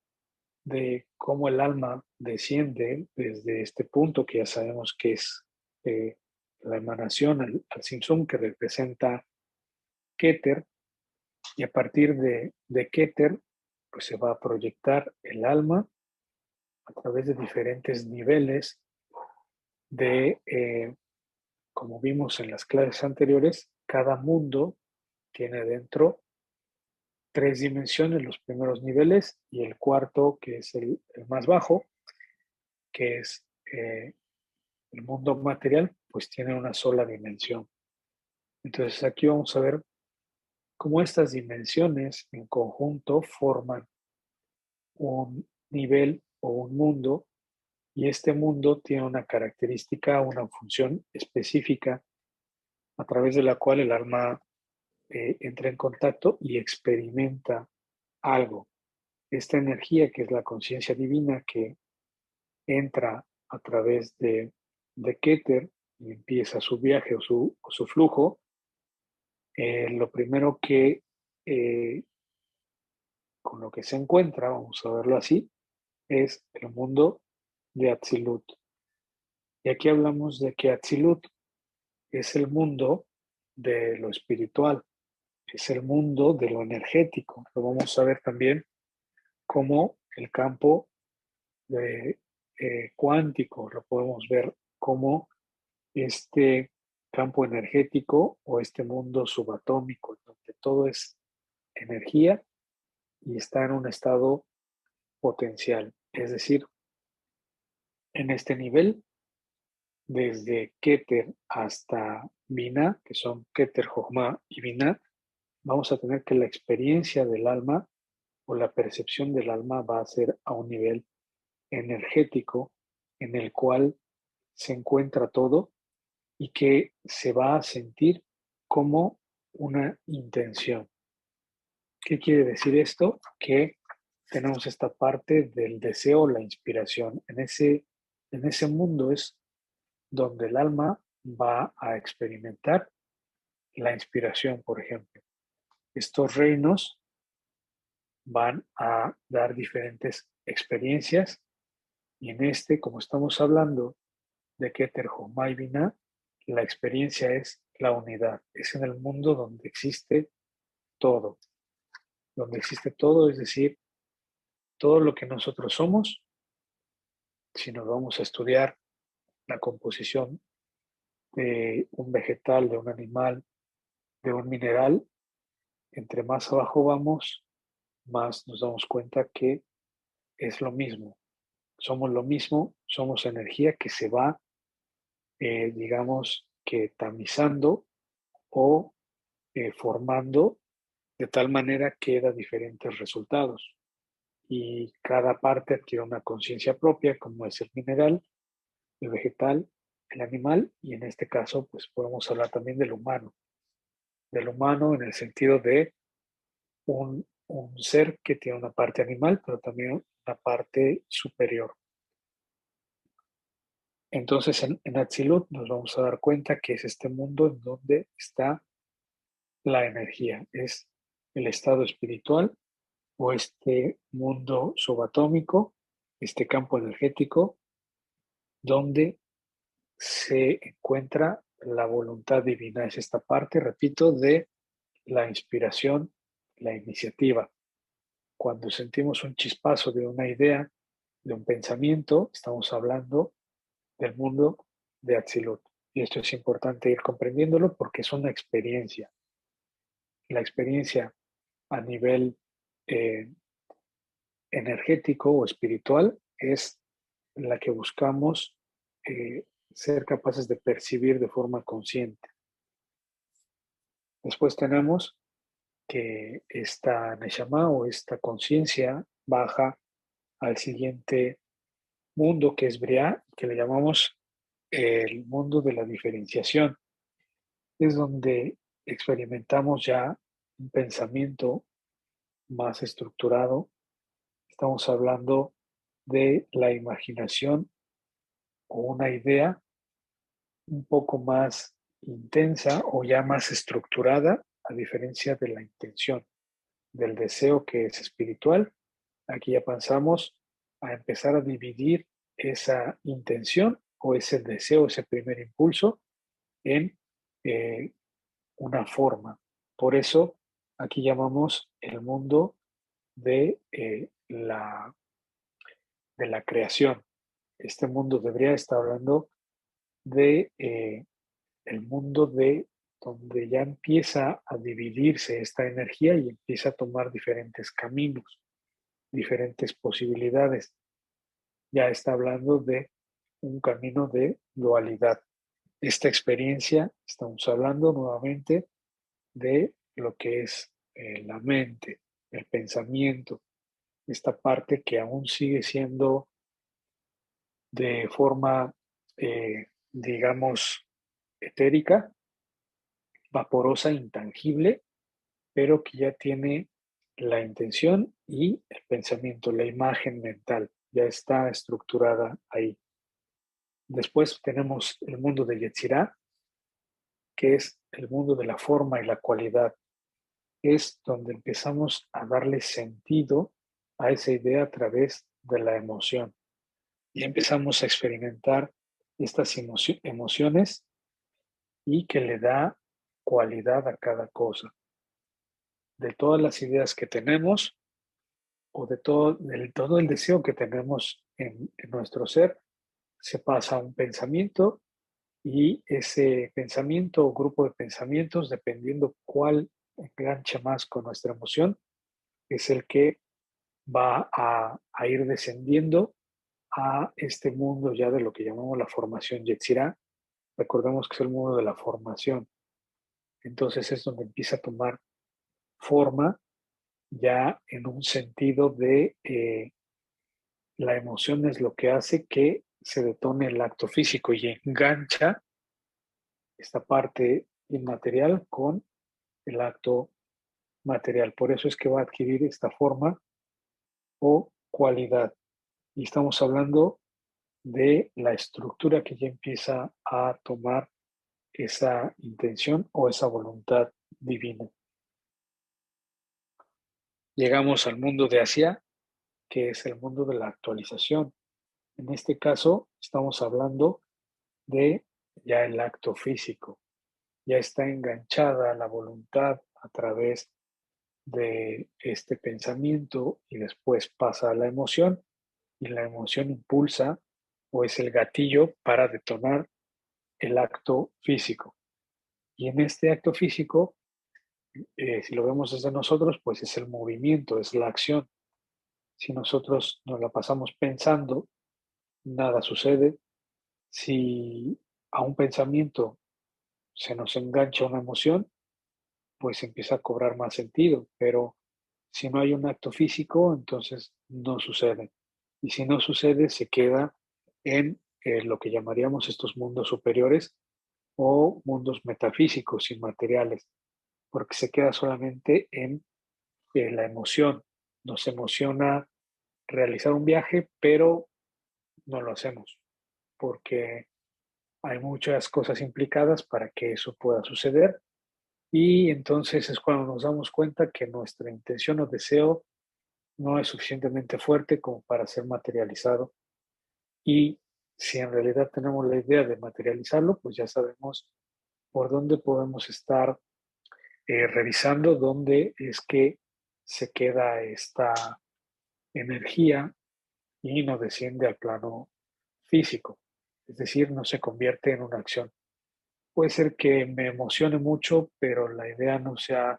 de cómo el alma desciende desde este punto que ya sabemos que es la emanación al Simsum, que representa Keter, y a partir de Keter pues se va a proyectar el alma a través de diferentes niveles de, como vimos en las clases anteriores, cada mundo tiene dentro tres dimensiones, los primeros niveles, y el cuarto, que es el más bajo, que es el mundo material, pues tiene una sola dimensión. Entonces aquí vamos a ver cómo estas dimensiones en conjunto forman un nivel o un mundo, y este mundo tiene una característica, una función específica a través de la cual el alma entra en contacto y experimenta algo. Esta energía, que es la conciencia divina, que entra a través de Keter y empieza su viaje o su flujo, lo primero que con lo que se encuentra, vamos a verlo así, es el mundo de Atzilut. Y aquí hablamos de que Atzilut es el mundo de lo espiritual, es el mundo de lo energético. Lo vamos a ver también como el campo de, cuántico, lo podemos ver como este campo energético o este mundo subatómico, donde todo es energía y está en un estado potencial. Es decir, en este nivel, desde Keter hasta Binah, que son Keter, Jochma y Binah, vamos a tener que la experiencia del alma o la percepción del alma va a ser a un nivel energético en el cual se encuentra todo y que se va a sentir como una intención. ¿Qué quiere decir esto? Que tenemos esta parte del deseo, la inspiración. En ese mundo es donde el alma va a experimentar la inspiración, por ejemplo. Estos reinos van a dar diferentes experiencias y en este, como estamos hablando de Keter, Jochma y Binah, la experiencia es la unidad. Es en el mundo donde existe todo. Donde existe todo, es decir, todo lo que nosotros somos. Si nos vamos a estudiar la composición de un vegetal, de un animal, de un mineral, entre más abajo vamos, más nos damos cuenta que es lo mismo. Somos lo mismo, somos energía que se va, digamos, que tamizando o formando de tal manera que da diferentes resultados. Y cada parte adquiere una conciencia propia, como es el mineral, el vegetal, el animal, y en este caso, pues podemos hablar también del humano en el sentido de un ser que tiene una parte animal, pero también una parte superior. Entonces, en Atzilut nos vamos a dar cuenta que es este mundo en donde está la energía, es el estado espiritual o este mundo subatómico, este campo energético, donde se encuentra la voluntad divina. Es esta parte, repito, de la inspiración, la iniciativa. Cuando sentimos un chispazo de una idea, de un pensamiento, estamos hablando del mundo de Atzilut. Y esto es importante ir comprendiéndolo porque es una experiencia. La experiencia a nivel eh, energético o espiritual es la que buscamos ser capaces de percibir de forma consciente. Después tenemos que esta Neshama o esta conciencia baja al siguiente mundo que es Briah, que le llamamos el mundo de la diferenciación. Es donde experimentamos ya un pensamiento más estructurado. Estamos hablando de la imaginación o una idea un poco más intensa o ya más estructurada, a diferencia de la intención, del deseo que es espiritual. Aquí ya pasamos a empezar a dividir esa intención o ese deseo, ese primer impulso en eh, una forma. Por eso aquí llamamos el mundo de, de la creación. Este mundo debería estar hablando de el mundo de donde ya empieza a dividirse esta energía y empieza a tomar diferentes caminos, diferentes posibilidades. Ya está hablando de un camino de dualidad. Esta experiencia, estamos hablando nuevamente de lo que es la mente, el pensamiento, esta parte que aún sigue siendo de forma, digamos, etérica, vaporosa, intangible, pero que ya tiene la intención y el pensamiento, la imagen mental, ya está estructurada ahí. Después tenemos el mundo de Yetzirah, que es el mundo de la forma y la cualidad. Es donde empezamos a darle sentido a esa idea a través de la emoción. Y empezamos a experimentar estas emociones y que le da cualidad a cada cosa. De todas las ideas que tenemos o de todo el deseo que tenemos en nuestro ser, se pasa a un pensamiento y ese pensamiento o grupo de pensamientos, dependiendo cuál engancha más con nuestra emoción, es el que va a ir descendiendo a este mundo ya de lo que llamamos la formación Yetzirah. Recordemos que es el mundo de la formación. Entonces es donde empieza a tomar forma ya en un sentido de la emoción es lo que hace que se detone el acto físico y engancha esta parte inmaterial con el acto material. Por eso es que va a adquirir esta forma o cualidad. Y estamos hablando de la estructura que ya empieza a tomar esa intención o esa voluntad divina. Llegamos al mundo de Asia, que es el mundo de la actualización. En este caso, estamos hablando de ya el acto físico. Ya está enganchada la voluntad a través de este pensamiento y después pasa a la emoción y la emoción impulsa o es el gatillo para detonar el acto físico. Y en este acto físico, si lo vemos desde nosotros, pues es el movimiento, es la acción. Si nosotros nos la pasamos pensando, nada sucede. Si a un pensamiento se nos engancha una emoción, pues empieza a cobrar más sentido, pero si no hay un acto físico, entonces no sucede. Y si no sucede, se queda en lo que llamaríamos estos mundos superiores o mundos metafísicos, inmateriales, porque se queda solamente en la emoción. Nos emociona realizar un viaje, pero no lo hacemos, porque hay muchas cosas implicadas para que eso pueda suceder. Y entonces es cuando nos damos cuenta que nuestra intención o deseo no es suficientemente fuerte como para ser materializado. Y si en realidad tenemos la idea de materializarlo, pues ya sabemos por dónde podemos estar revisando dónde es que se queda esta energía y no desciende al plano físico, es decir, no se convierte en una acción. Puede ser que me emocione mucho, pero la idea no sea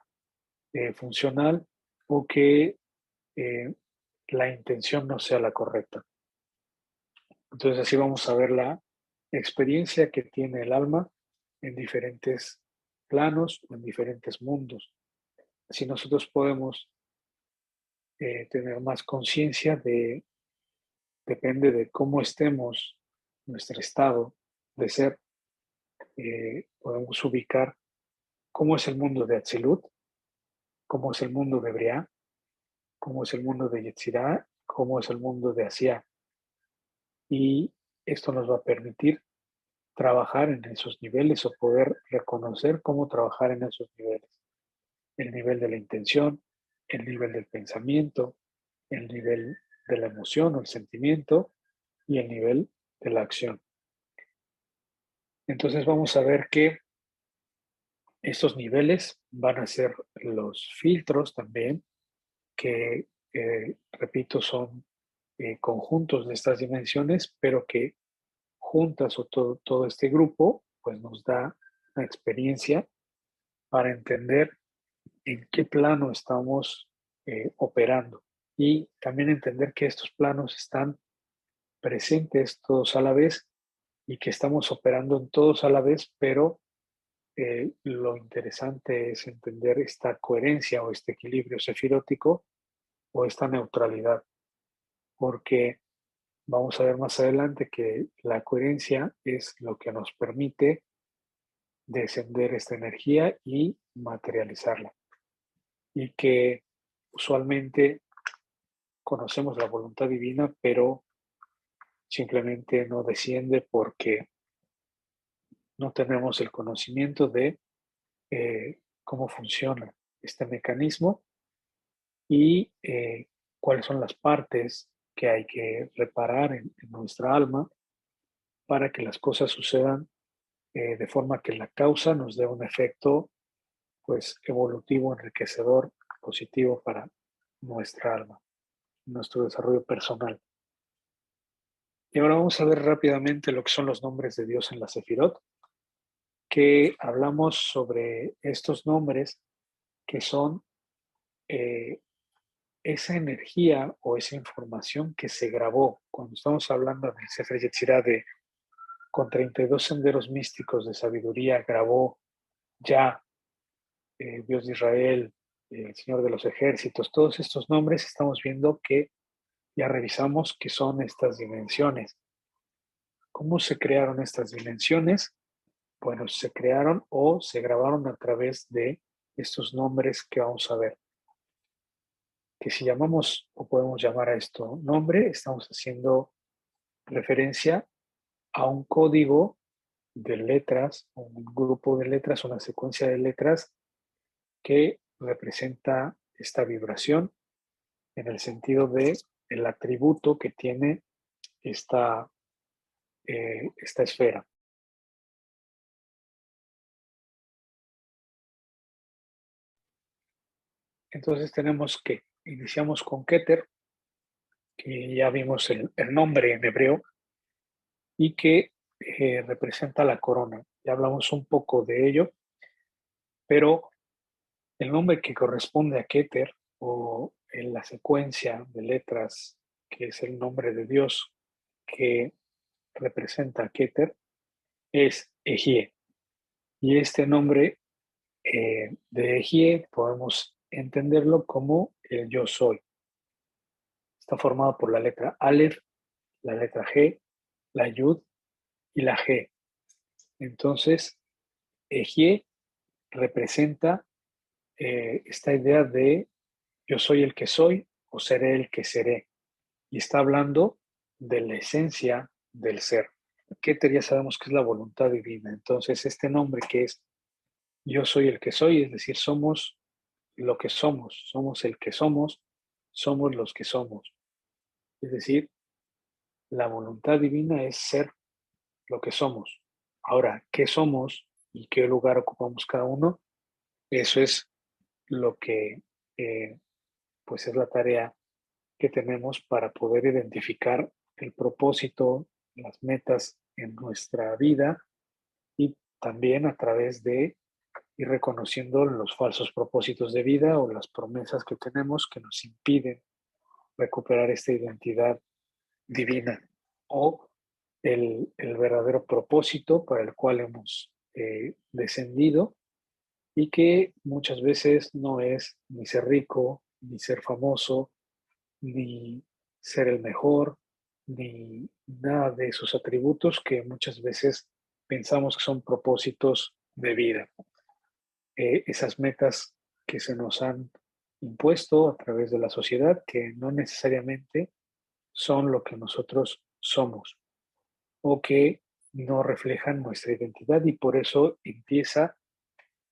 funcional o que eh, la intención no sea la correcta. Entonces así vamos a ver la experiencia que tiene el alma en diferentes planos o en diferentes mundos. Si nosotros podemos tener más conciencia depende de cómo estemos, nuestro estado de ser, podemos ubicar cómo es el mundo de Atzilut, cómo es el mundo de Briah, cómo es el mundo de Yetzirah, cómo es el mundo de Asia. Y esto nos va a permitir trabajar en esos niveles o poder reconocer cómo trabajar en esos niveles. El nivel de la intención, el nivel del pensamiento, el nivel de la emoción o el sentimiento y el nivel de la acción. Entonces vamos a ver que estos niveles van a ser los filtros también, que repito, son conjuntos de estas dimensiones, pero que juntas o todo este grupo, pues nos da una experiencia para entender en qué plano estamos operando y también entender que estos planos están presentes todos a la vez y que estamos operando en todos a la vez, pero lo interesante es entender esta coherencia o este equilibrio sefirótico o esta neutralidad, porque vamos a ver más adelante que la coherencia es lo que nos permite descender esta energía y materializarla. Y que usualmente conocemos la voluntad divina, pero simplemente no desciende porque no tenemos el conocimiento de cómo funciona este mecanismo y cuáles son las partes que hay que reparar en nuestra alma para que las cosas sucedan de forma que la causa nos dé un efecto pues evolutivo, enriquecedor, positivo para nuestra alma, nuestro desarrollo personal. Y ahora vamos a ver rápidamente lo que son los nombres de Dios en la Sefirot, que hablamos sobre estos nombres que son eh, esa energía o esa información que se grabó. Cuando estamos hablando del Sefer Yetzirah de con 32 senderos místicos de sabiduría, grabó ya Dios de Israel, el Señor de los ejércitos, todos estos nombres estamos viendo que ya revisamos que son estas dimensiones. ¿Cómo se crearon estas dimensiones? Bueno, se crearon o se grabaron a través de estos nombres que vamos a ver. Que si llamamos o podemos llamar a esto nombre, estamos haciendo referencia a un código de letras, un grupo de letras, una secuencia de letras que representa esta vibración en el sentido de el atributo que tiene esta, esta esfera. Entonces tenemos que iniciamos con Keter, que ya vimos el nombre en hebreo, y que representa la corona. Ya hablamos un poco de ello, pero el nombre que corresponde a Keter o en la secuencia de letras, que es el nombre de Dios que representa a Keter, es Ejie. Y este nombre de Ejie podemos entenderlo como el yo soy. Está formado por la letra Aleph, la letra G, la Yud y la G. Entonces, Ejie representa esta idea de yo soy el que soy o seré el que seré. Y está hablando de la esencia del ser. Keter ya sabemos que es la voluntad divina. Entonces, este nombre que es yo soy el que soy, es decir, somos lo que somos el que somos los que somos. Es decir, la voluntad divina es ser lo que somos. Ahora, ¿qué somos y qué lugar ocupamos cada uno? Eso es lo que pues es la tarea que tenemos para poder identificar el propósito, las metas en nuestra vida y también a través de ir reconociendo los falsos propósitos de vida o las promesas que tenemos que nos impiden recuperar esta identidad divina o el verdadero propósito para el cual hemos descendido y que muchas veces no es ni ser rico, ni ser famoso, ni ser el mejor, ni nada de esos atributos que muchas veces pensamos que son propósitos de vida. Esas metas que se nos han impuesto a través de la sociedad, que no necesariamente son lo que nosotros somos o que no reflejan nuestra identidad y por eso empieza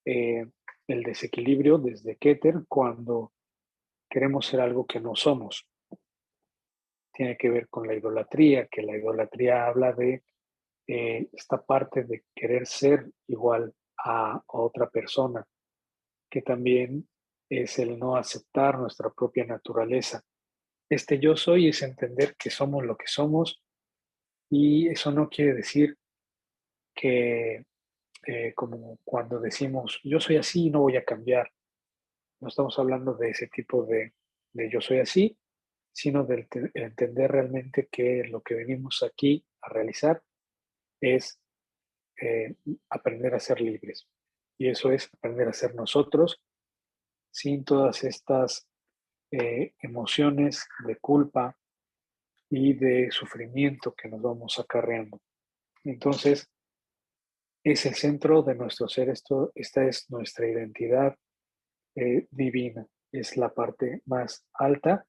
eh, el desequilibrio desde Keter cuando queremos ser algo que no somos. Tiene que ver con la idolatría, que la idolatría habla de esta parte de querer ser igual a otra persona, que también es el no aceptar nuestra propia naturaleza. Este yo soy es entender que somos lo que somos y eso no quiere decir que como cuando decimos, yo soy así y no voy a cambiar. No estamos hablando de ese tipo de yo soy así, sino de entender realmente que lo que venimos aquí a realizar es aprender a ser libres. Y eso es aprender a ser nosotros sin todas estas emociones de culpa y de sufrimiento que nos vamos acarreando. Entonces, es el centro de nuestro ser, esta es nuestra identidad divina, es la parte más alta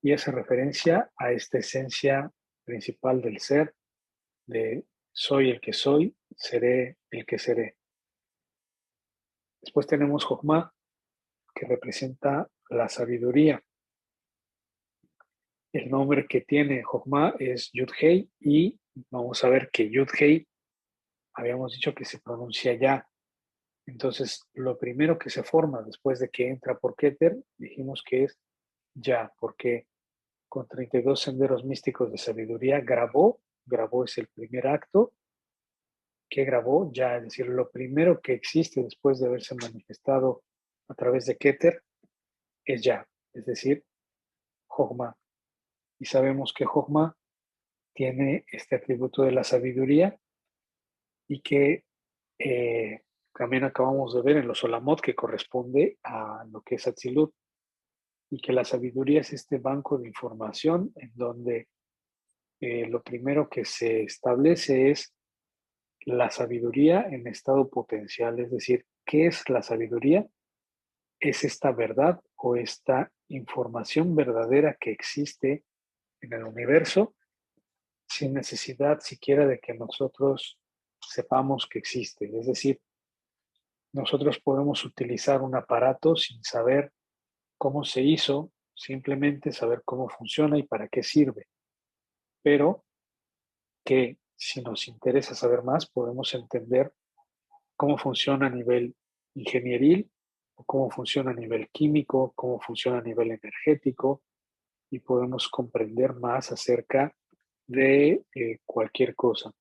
y hace referencia a esta esencia principal del ser, de soy el que soy, seré el que seré. Después tenemos Jochma, que representa la sabiduría. El nombre que tiene Jochma es Yud-Hei y vamos a ver que Yud-Hei habíamos dicho que se pronuncia ya. Entonces, lo primero que se forma después de que entra por Keter, dijimos que es ya, porque con 32 senderos místicos de sabiduría grabó es el primer acto que grabó ya, es decir, lo primero que existe después de haberse manifestado a través de Keter es ya, es decir, Jochma. Y sabemos que Jochma tiene este atributo de la sabiduría y que también acabamos de ver en los Olamot que corresponde a lo que es Atzilut y que la sabiduría es este banco de información en donde lo primero que se establece es la sabiduría en estado potencial, es decir, ¿qué es la sabiduría? Es esta verdad o esta información verdadera que existe en el universo sin necesidad siquiera de que nosotros sepamos que existe. Es decir, nosotros podemos utilizar un aparato sin saber cómo se hizo, simplemente saber cómo funciona y para qué sirve. Pero que si nos interesa saber más, podemos entender cómo funciona a nivel ingenieril, o cómo funciona a nivel químico, cómo funciona a nivel energético, y podemos comprender más acerca de cualquier cosa.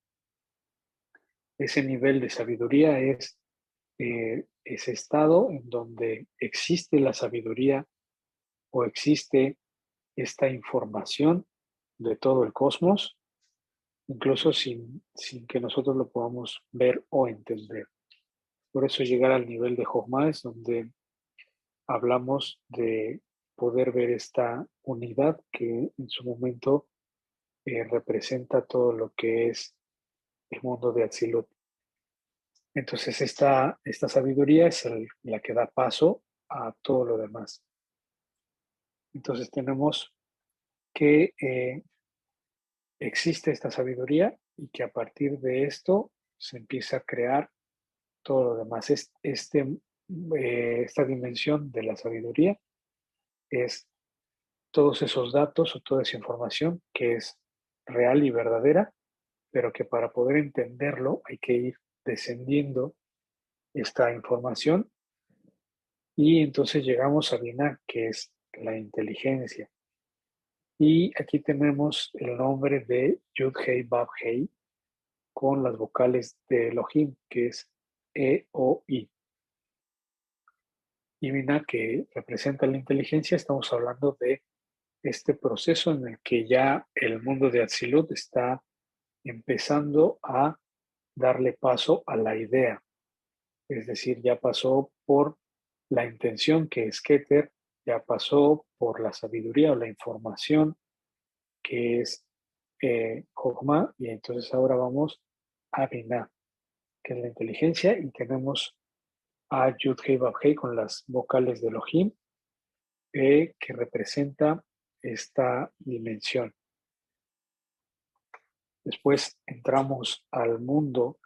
Ese nivel de sabiduría es ese estado en donde existe la sabiduría o existe esta información de todo el cosmos, incluso sin que nosotros lo podamos ver o entender. Por eso llegar al nivel de Jochma es donde hablamos de poder ver esta unidad que en su momento representa todo lo que es el mundo de Atzilut. Entonces esta sabiduría es la que da paso a todo lo demás. Entonces tenemos que existe esta sabiduría y que a partir de esto se empieza a crear todo lo demás. Esta dimensión de la sabiduría es todos esos datos o toda esa información que es real y verdadera, pero que para poder entenderlo hay que ir descendiendo esta información y entonces llegamos a Binah, que es la inteligencia. Y aquí tenemos el nombre de Yud-Hei Bab-Hei con las vocales de Elohim, que es E, O, I. Y Binah, que representa la inteligencia, estamos hablando de este proceso en el que ya el mundo de Atzilut está empezando a darle paso a la idea, es decir, ya pasó por la intención que es Keter, ya pasó por la sabiduría o la información que es Jochma, y entonces ahora vamos a Binah, que es la inteligencia, y tenemos a Yud Hei Vav Hei con las vocales de Elohim, que representa esta dimensión. Después entramos al mundo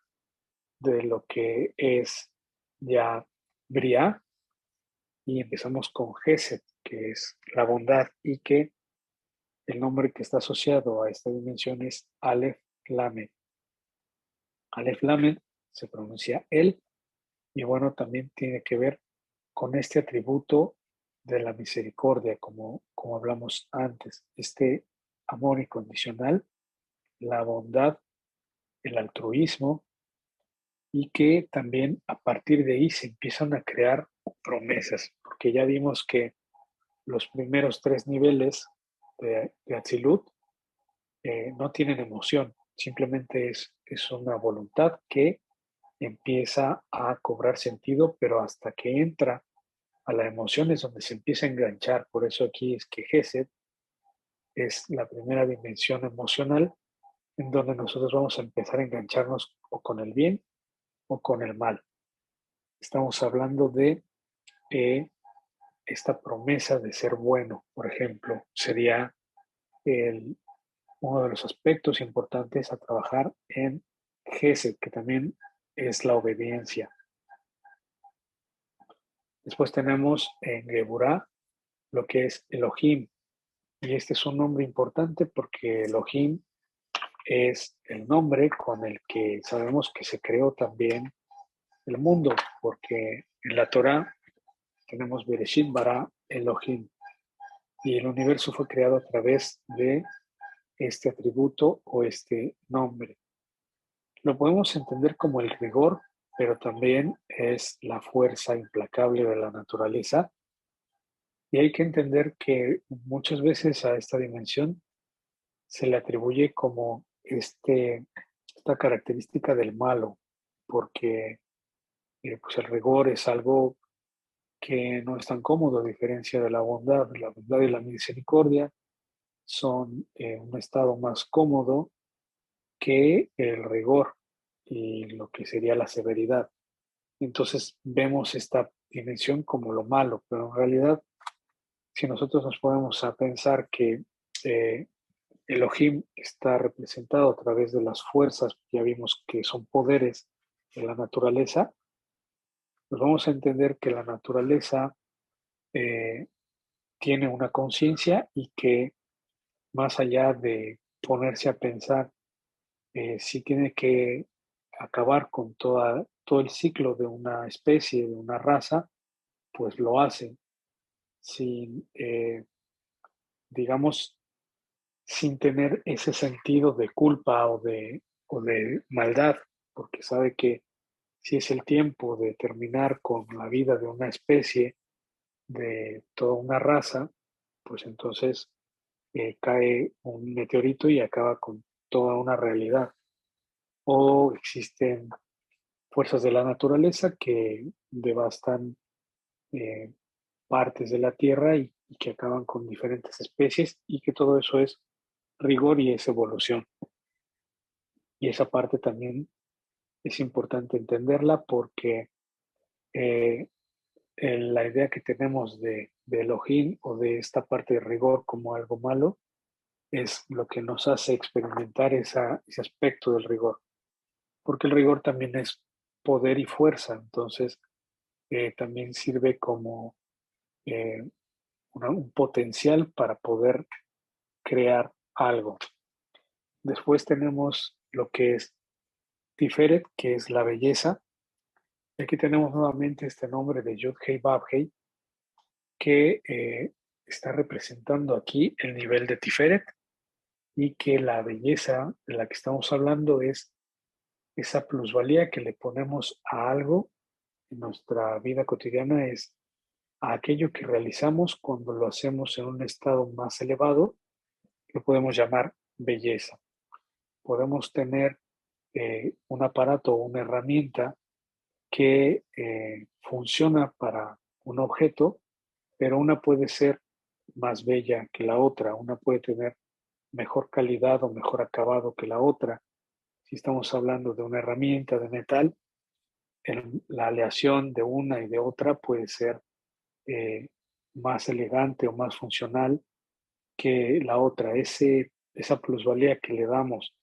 de lo que es ya Briah y empezamos con Gesed, que es la bondad y que el nombre que está asociado a esta dimensión es Aleph Lamed. Aleph Lamed se pronuncia él y bueno, también tiene que ver con este atributo de la misericordia, como hablamos antes, este amor incondicional, la bondad, el altruismo, y que también a partir de ahí se empiezan a crear promesas, porque ya vimos que los primeros tres niveles de Atzilut no tienen emoción, simplemente es una voluntad que empieza a cobrar sentido, pero hasta que entra a la emoción es donde se empieza a enganchar. Por eso aquí es que Gesed es la primera dimensión emocional en donde nosotros vamos a empezar a engancharnos o con el bien o con el mal. Estamos hablando de eh, esta promesa de ser bueno, por ejemplo, sería el, uno de los aspectos importantes a trabajar en Gesed, que también es la obediencia. Después tenemos en Geburah lo que es Elohim, y este es un nombre importante porque Elohim es el nombre con el que sabemos que se creó también el mundo, porque en la Torá tenemos Bereshit bara Elohim, y el universo fue creado a través de este atributo o este nombre. Lo podemos entender como el rigor, pero también es la fuerza implacable de la naturaleza, y hay que entender que muchas veces a esta dimensión se le atribuye como esta característica del malo, porque pues el rigor es algo que no es tan cómodo a diferencia de la bondad. La bondad y la misericordia son un estado más cómodo que el rigor y lo que sería la severidad. Entonces vemos esta dimensión como lo malo, pero en realidad si nosotros nos ponemos a pensar que eh, Elohim está representado a través de las fuerzas, ya vimos que son poderes de la naturaleza, pues vamos a entender que la naturaleza eh, tiene una conciencia y que más allá de ponerse a pensar si tiene que acabar con todo el ciclo de una especie, de una raza, pues lo hace sin, digamos, sin tener ese sentido de culpa o de maldad, porque sabe que si es el tiempo de terminar con la vida de una especie, de toda una raza, pues entonces cae un meteorito y acaba con toda una realidad. O existen fuerzas de la naturaleza que devastan eh, partes de la Tierra y que acaban con diferentes especies y que todo eso es rigor y es evolución. Y esa parte también es importante entenderla porque eh, la idea que tenemos de Elohim o de esta parte de rigor como algo malo es lo que nos hace experimentar ese aspecto del rigor, porque el rigor también es poder y fuerza, entonces también sirve como eh, un potencial para poder crear algo. Después tenemos lo que es Tiferet, que es la belleza. Aquí tenemos nuevamente este nombre de Yud-Hei Vav-Hei, que está representando aquí el nivel de Tiferet y que la belleza de la que estamos hablando es esa plusvalía que le ponemos a algo en nuestra vida cotidiana, es a aquello que realizamos cuando lo hacemos en un estado más elevado, que podemos llamar belleza. Podemos tener un aparato o una herramienta que funciona para un objeto, pero una puede ser más bella que la otra, una puede tener mejor calidad o mejor acabado que la otra. Si estamos hablando de una herramienta de metal, la aleación de una y de otra puede ser eh, más elegante o más funcional que la otra. Esa plusvalía que le damos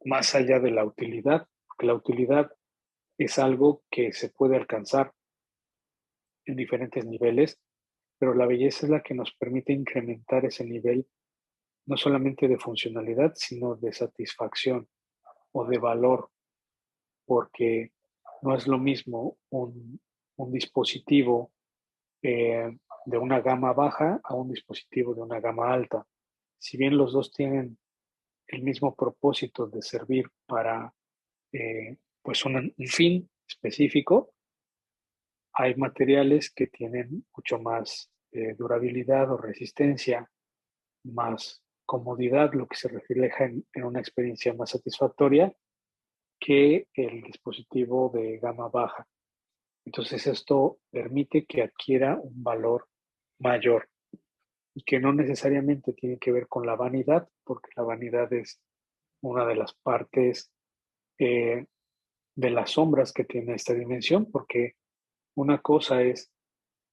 más allá de la utilidad, porque la utilidad es algo que se puede alcanzar en diferentes niveles, pero la belleza es la que nos permite incrementar ese nivel no solamente de funcionalidad, sino de satisfacción o de valor, porque no es lo mismo un dispositivo de una gama baja a un dispositivo de una gama alta. Si bien los dos tienen el mismo propósito de servir para pues un fin, específico. Hay materiales que tienen mucho más durabilidad o resistencia, más comodidad, lo que se refleja en una experiencia más satisfactoria que el dispositivo de gama baja. Entonces esto permite que adquiera un valor mayor y que no necesariamente tiene que ver con la vanidad, porque la vanidad es una de las partes eh, de las sombras que tiene esta dimensión, porque una cosa es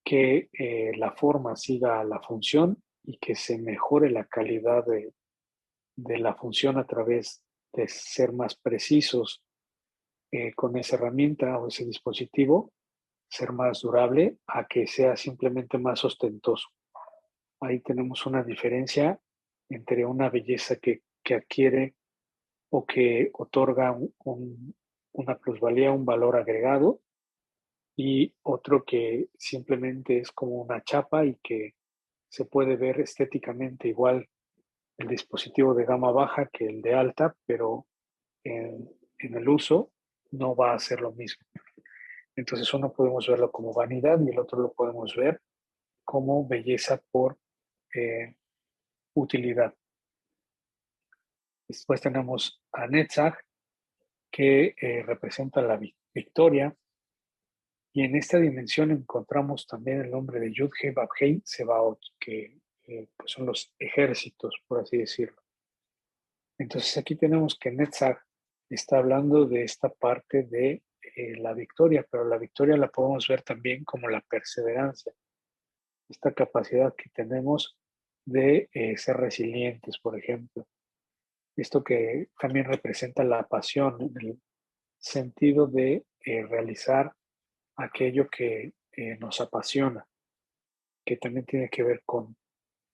que la forma siga la función y que se mejore la calidad de la función a través de ser más precisos con esa herramienta o ese dispositivo, ser más durable a que sea simplemente más ostentoso. Ahí tenemos una diferencia entre una belleza que adquiere o que otorga una plusvalía, un valor agregado, y otro que simplemente es como una chapa y que se puede ver estéticamente igual el dispositivo de gama baja que el de alta, pero en el uso no va a ser lo mismo. Entonces uno podemos verlo como vanidad y el otro lo podemos ver como belleza por eh, utilidad. Después tenemos a Netzach, que representa la victoria, y en esta dimensión encontramos también el nombre de Yud-He, Vav-He, Sebaot, que pues son los ejércitos, por así decirlo. Entonces aquí tenemos que Netzach está hablando de esta parte de la victoria, pero la victoria la podemos ver también como la perseverancia, esta capacidad que tenemos de ser resilientes, por ejemplo. Esto que también representa la pasión, en el sentido de realizar aquello que nos apasiona, que también tiene que ver con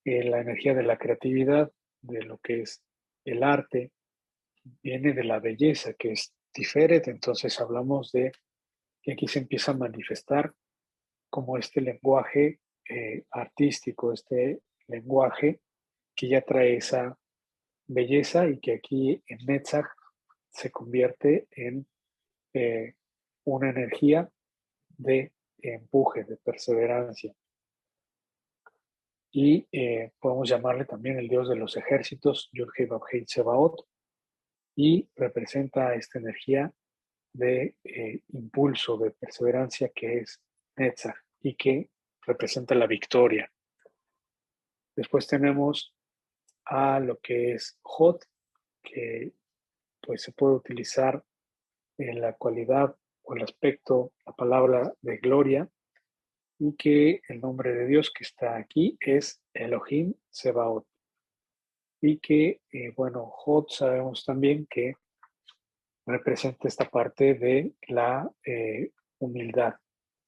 la energía de la creatividad, de lo que es el arte, viene de la belleza, que es diferente. Entonces hablamos de que aquí se empieza a manifestar como este lenguaje artístico, este lenguaje que ya trae esa belleza y que aquí en Netzach se convierte en eh, una energía de empuje, de perseverancia. Y podemos llamarle también el dios de los ejércitos, Yud-Heh-Vav-Heh Tsebaot, y representa esta energía de impulso, de perseverancia que es Netzach y que representa la victoria. Después tenemos a lo que es Hod, que pues se puede utilizar en la cualidad o el aspecto, la palabra de gloria, y que el nombre de Dios que está aquí es Elohim Sebaot. Y que, bueno, Hod sabemos también que representa esta parte de la humildad,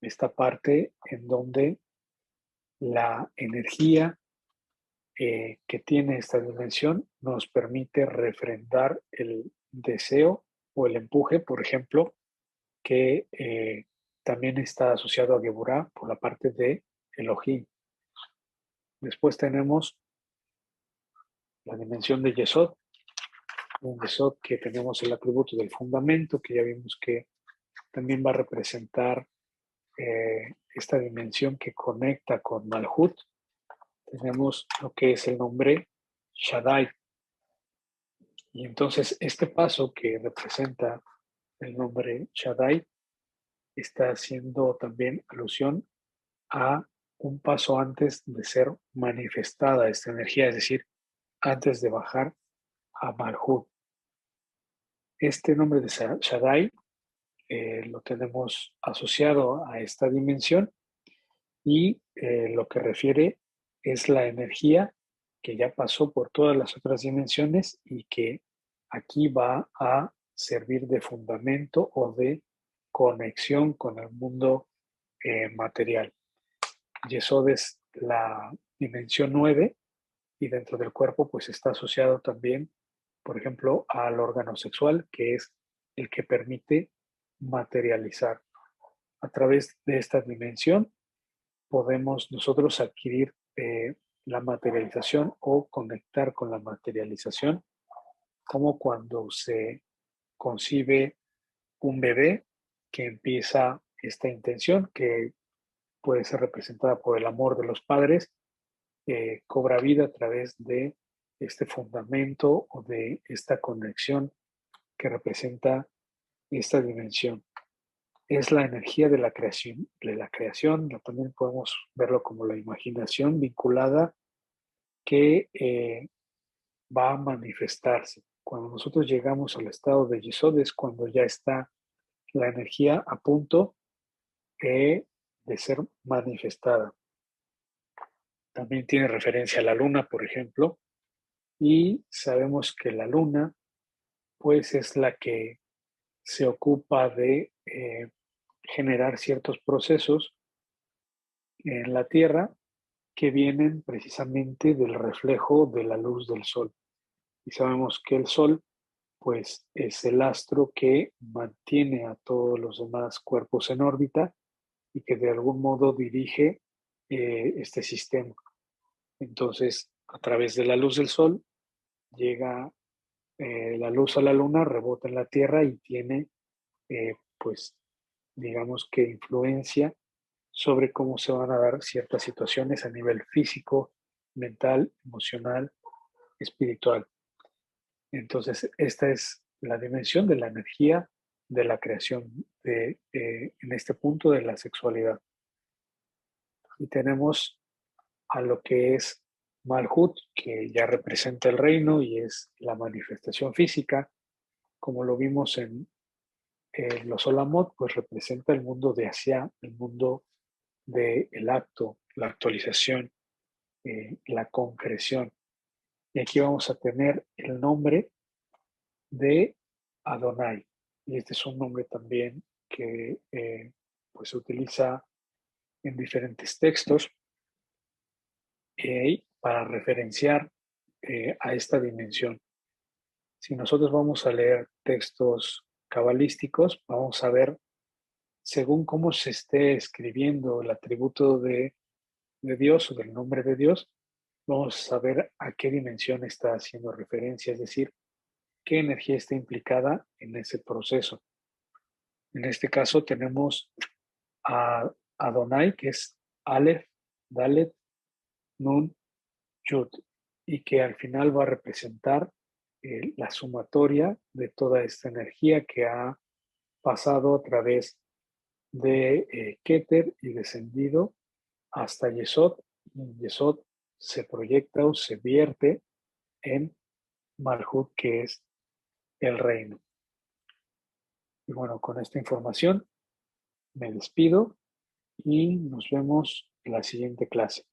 esta parte en donde la energía que tiene esta dimensión nos permite refrendar el deseo o el empuje, por ejemplo, que también está asociado a Geburah por la parte de Elohim. Después tenemos la dimensión de Yesod, un Yesod que tenemos el atributo del fundamento, que ya vimos que también va a representar esta dimensión que conecta con Malhut. Tenemos lo que es el nombre Shaddai. Y entonces este paso que representa el nombre Shaddai está haciendo también alusión a un paso antes de ser manifestada esta energía, es decir, antes de bajar a Malhut. Este nombre de Shaddai lo tenemos asociado a esta dimensión y lo que refiere es la energía que ya pasó por todas las otras dimensiones y que aquí va a servir de fundamento o de conexión con el mundo material. Yesod es la dimensión 9 y dentro del cuerpo pues está asociado también, por ejemplo, al órgano sexual, que es el que permite materializar. A través de esta dimensión podemos nosotros adquirir la materialización o conectar con la materialización, como cuando se concibe un bebé que empieza esta intención, que puede ser representada por el amor de los padres, cobra vida a través de este fundamento o de esta conexión que representa esta dimensión. Es la energía de la creación, también podemos verlo como la imaginación vinculada que va a manifestarse. Cuando nosotros llegamos al estado de Yesod es cuando ya está la energía a punto de ser manifestada. También tiene referencia a la luna, por ejemplo, y sabemos que la luna pues es la que se ocupa de generar ciertos procesos en la Tierra que vienen precisamente del reflejo de la luz del Sol. Y sabemos que el Sol pues es el astro que mantiene a todos los demás cuerpos en órbita y que de algún modo dirige este sistema. Entonces, a través de la luz del Sol llega la luz a la luna, rebota en la Tierra y tiene, pues, digamos que influencia sobre cómo se van a dar ciertas situaciones a nivel físico, mental, emocional, espiritual. Entonces, esta es la dimensión de la energía de la creación en este punto de la sexualidad. Y tenemos a lo que es Malhut, que ya representa el reino y es la manifestación física, como lo vimos en los Olamot, pues representa el mundo de Asia, el mundo del acto, la actualización, la concreción. Y aquí vamos a tener el nombre de Adonai. Y este es un nombre también que pues se utiliza en diferentes textos para referenciar a esta dimensión. Si nosotros vamos a leer textos cabalísticos, vamos a ver, según cómo se esté escribiendo el atributo de Dios o del nombre de Dios, vamos a saber a qué dimensión está haciendo referencia, es decir, qué energía está implicada en ese proceso. En este caso tenemos a Adonai, que es Aleph, Dalet, Nun, Yud, y que al final va a representar la sumatoria de toda esta energía que ha pasado a través de Keter y descendido hasta Yesod, y Yesod se proyecta o se vierte en Malhut, que es el reino. Y bueno, con esta información me despido y nos vemos en la siguiente clase.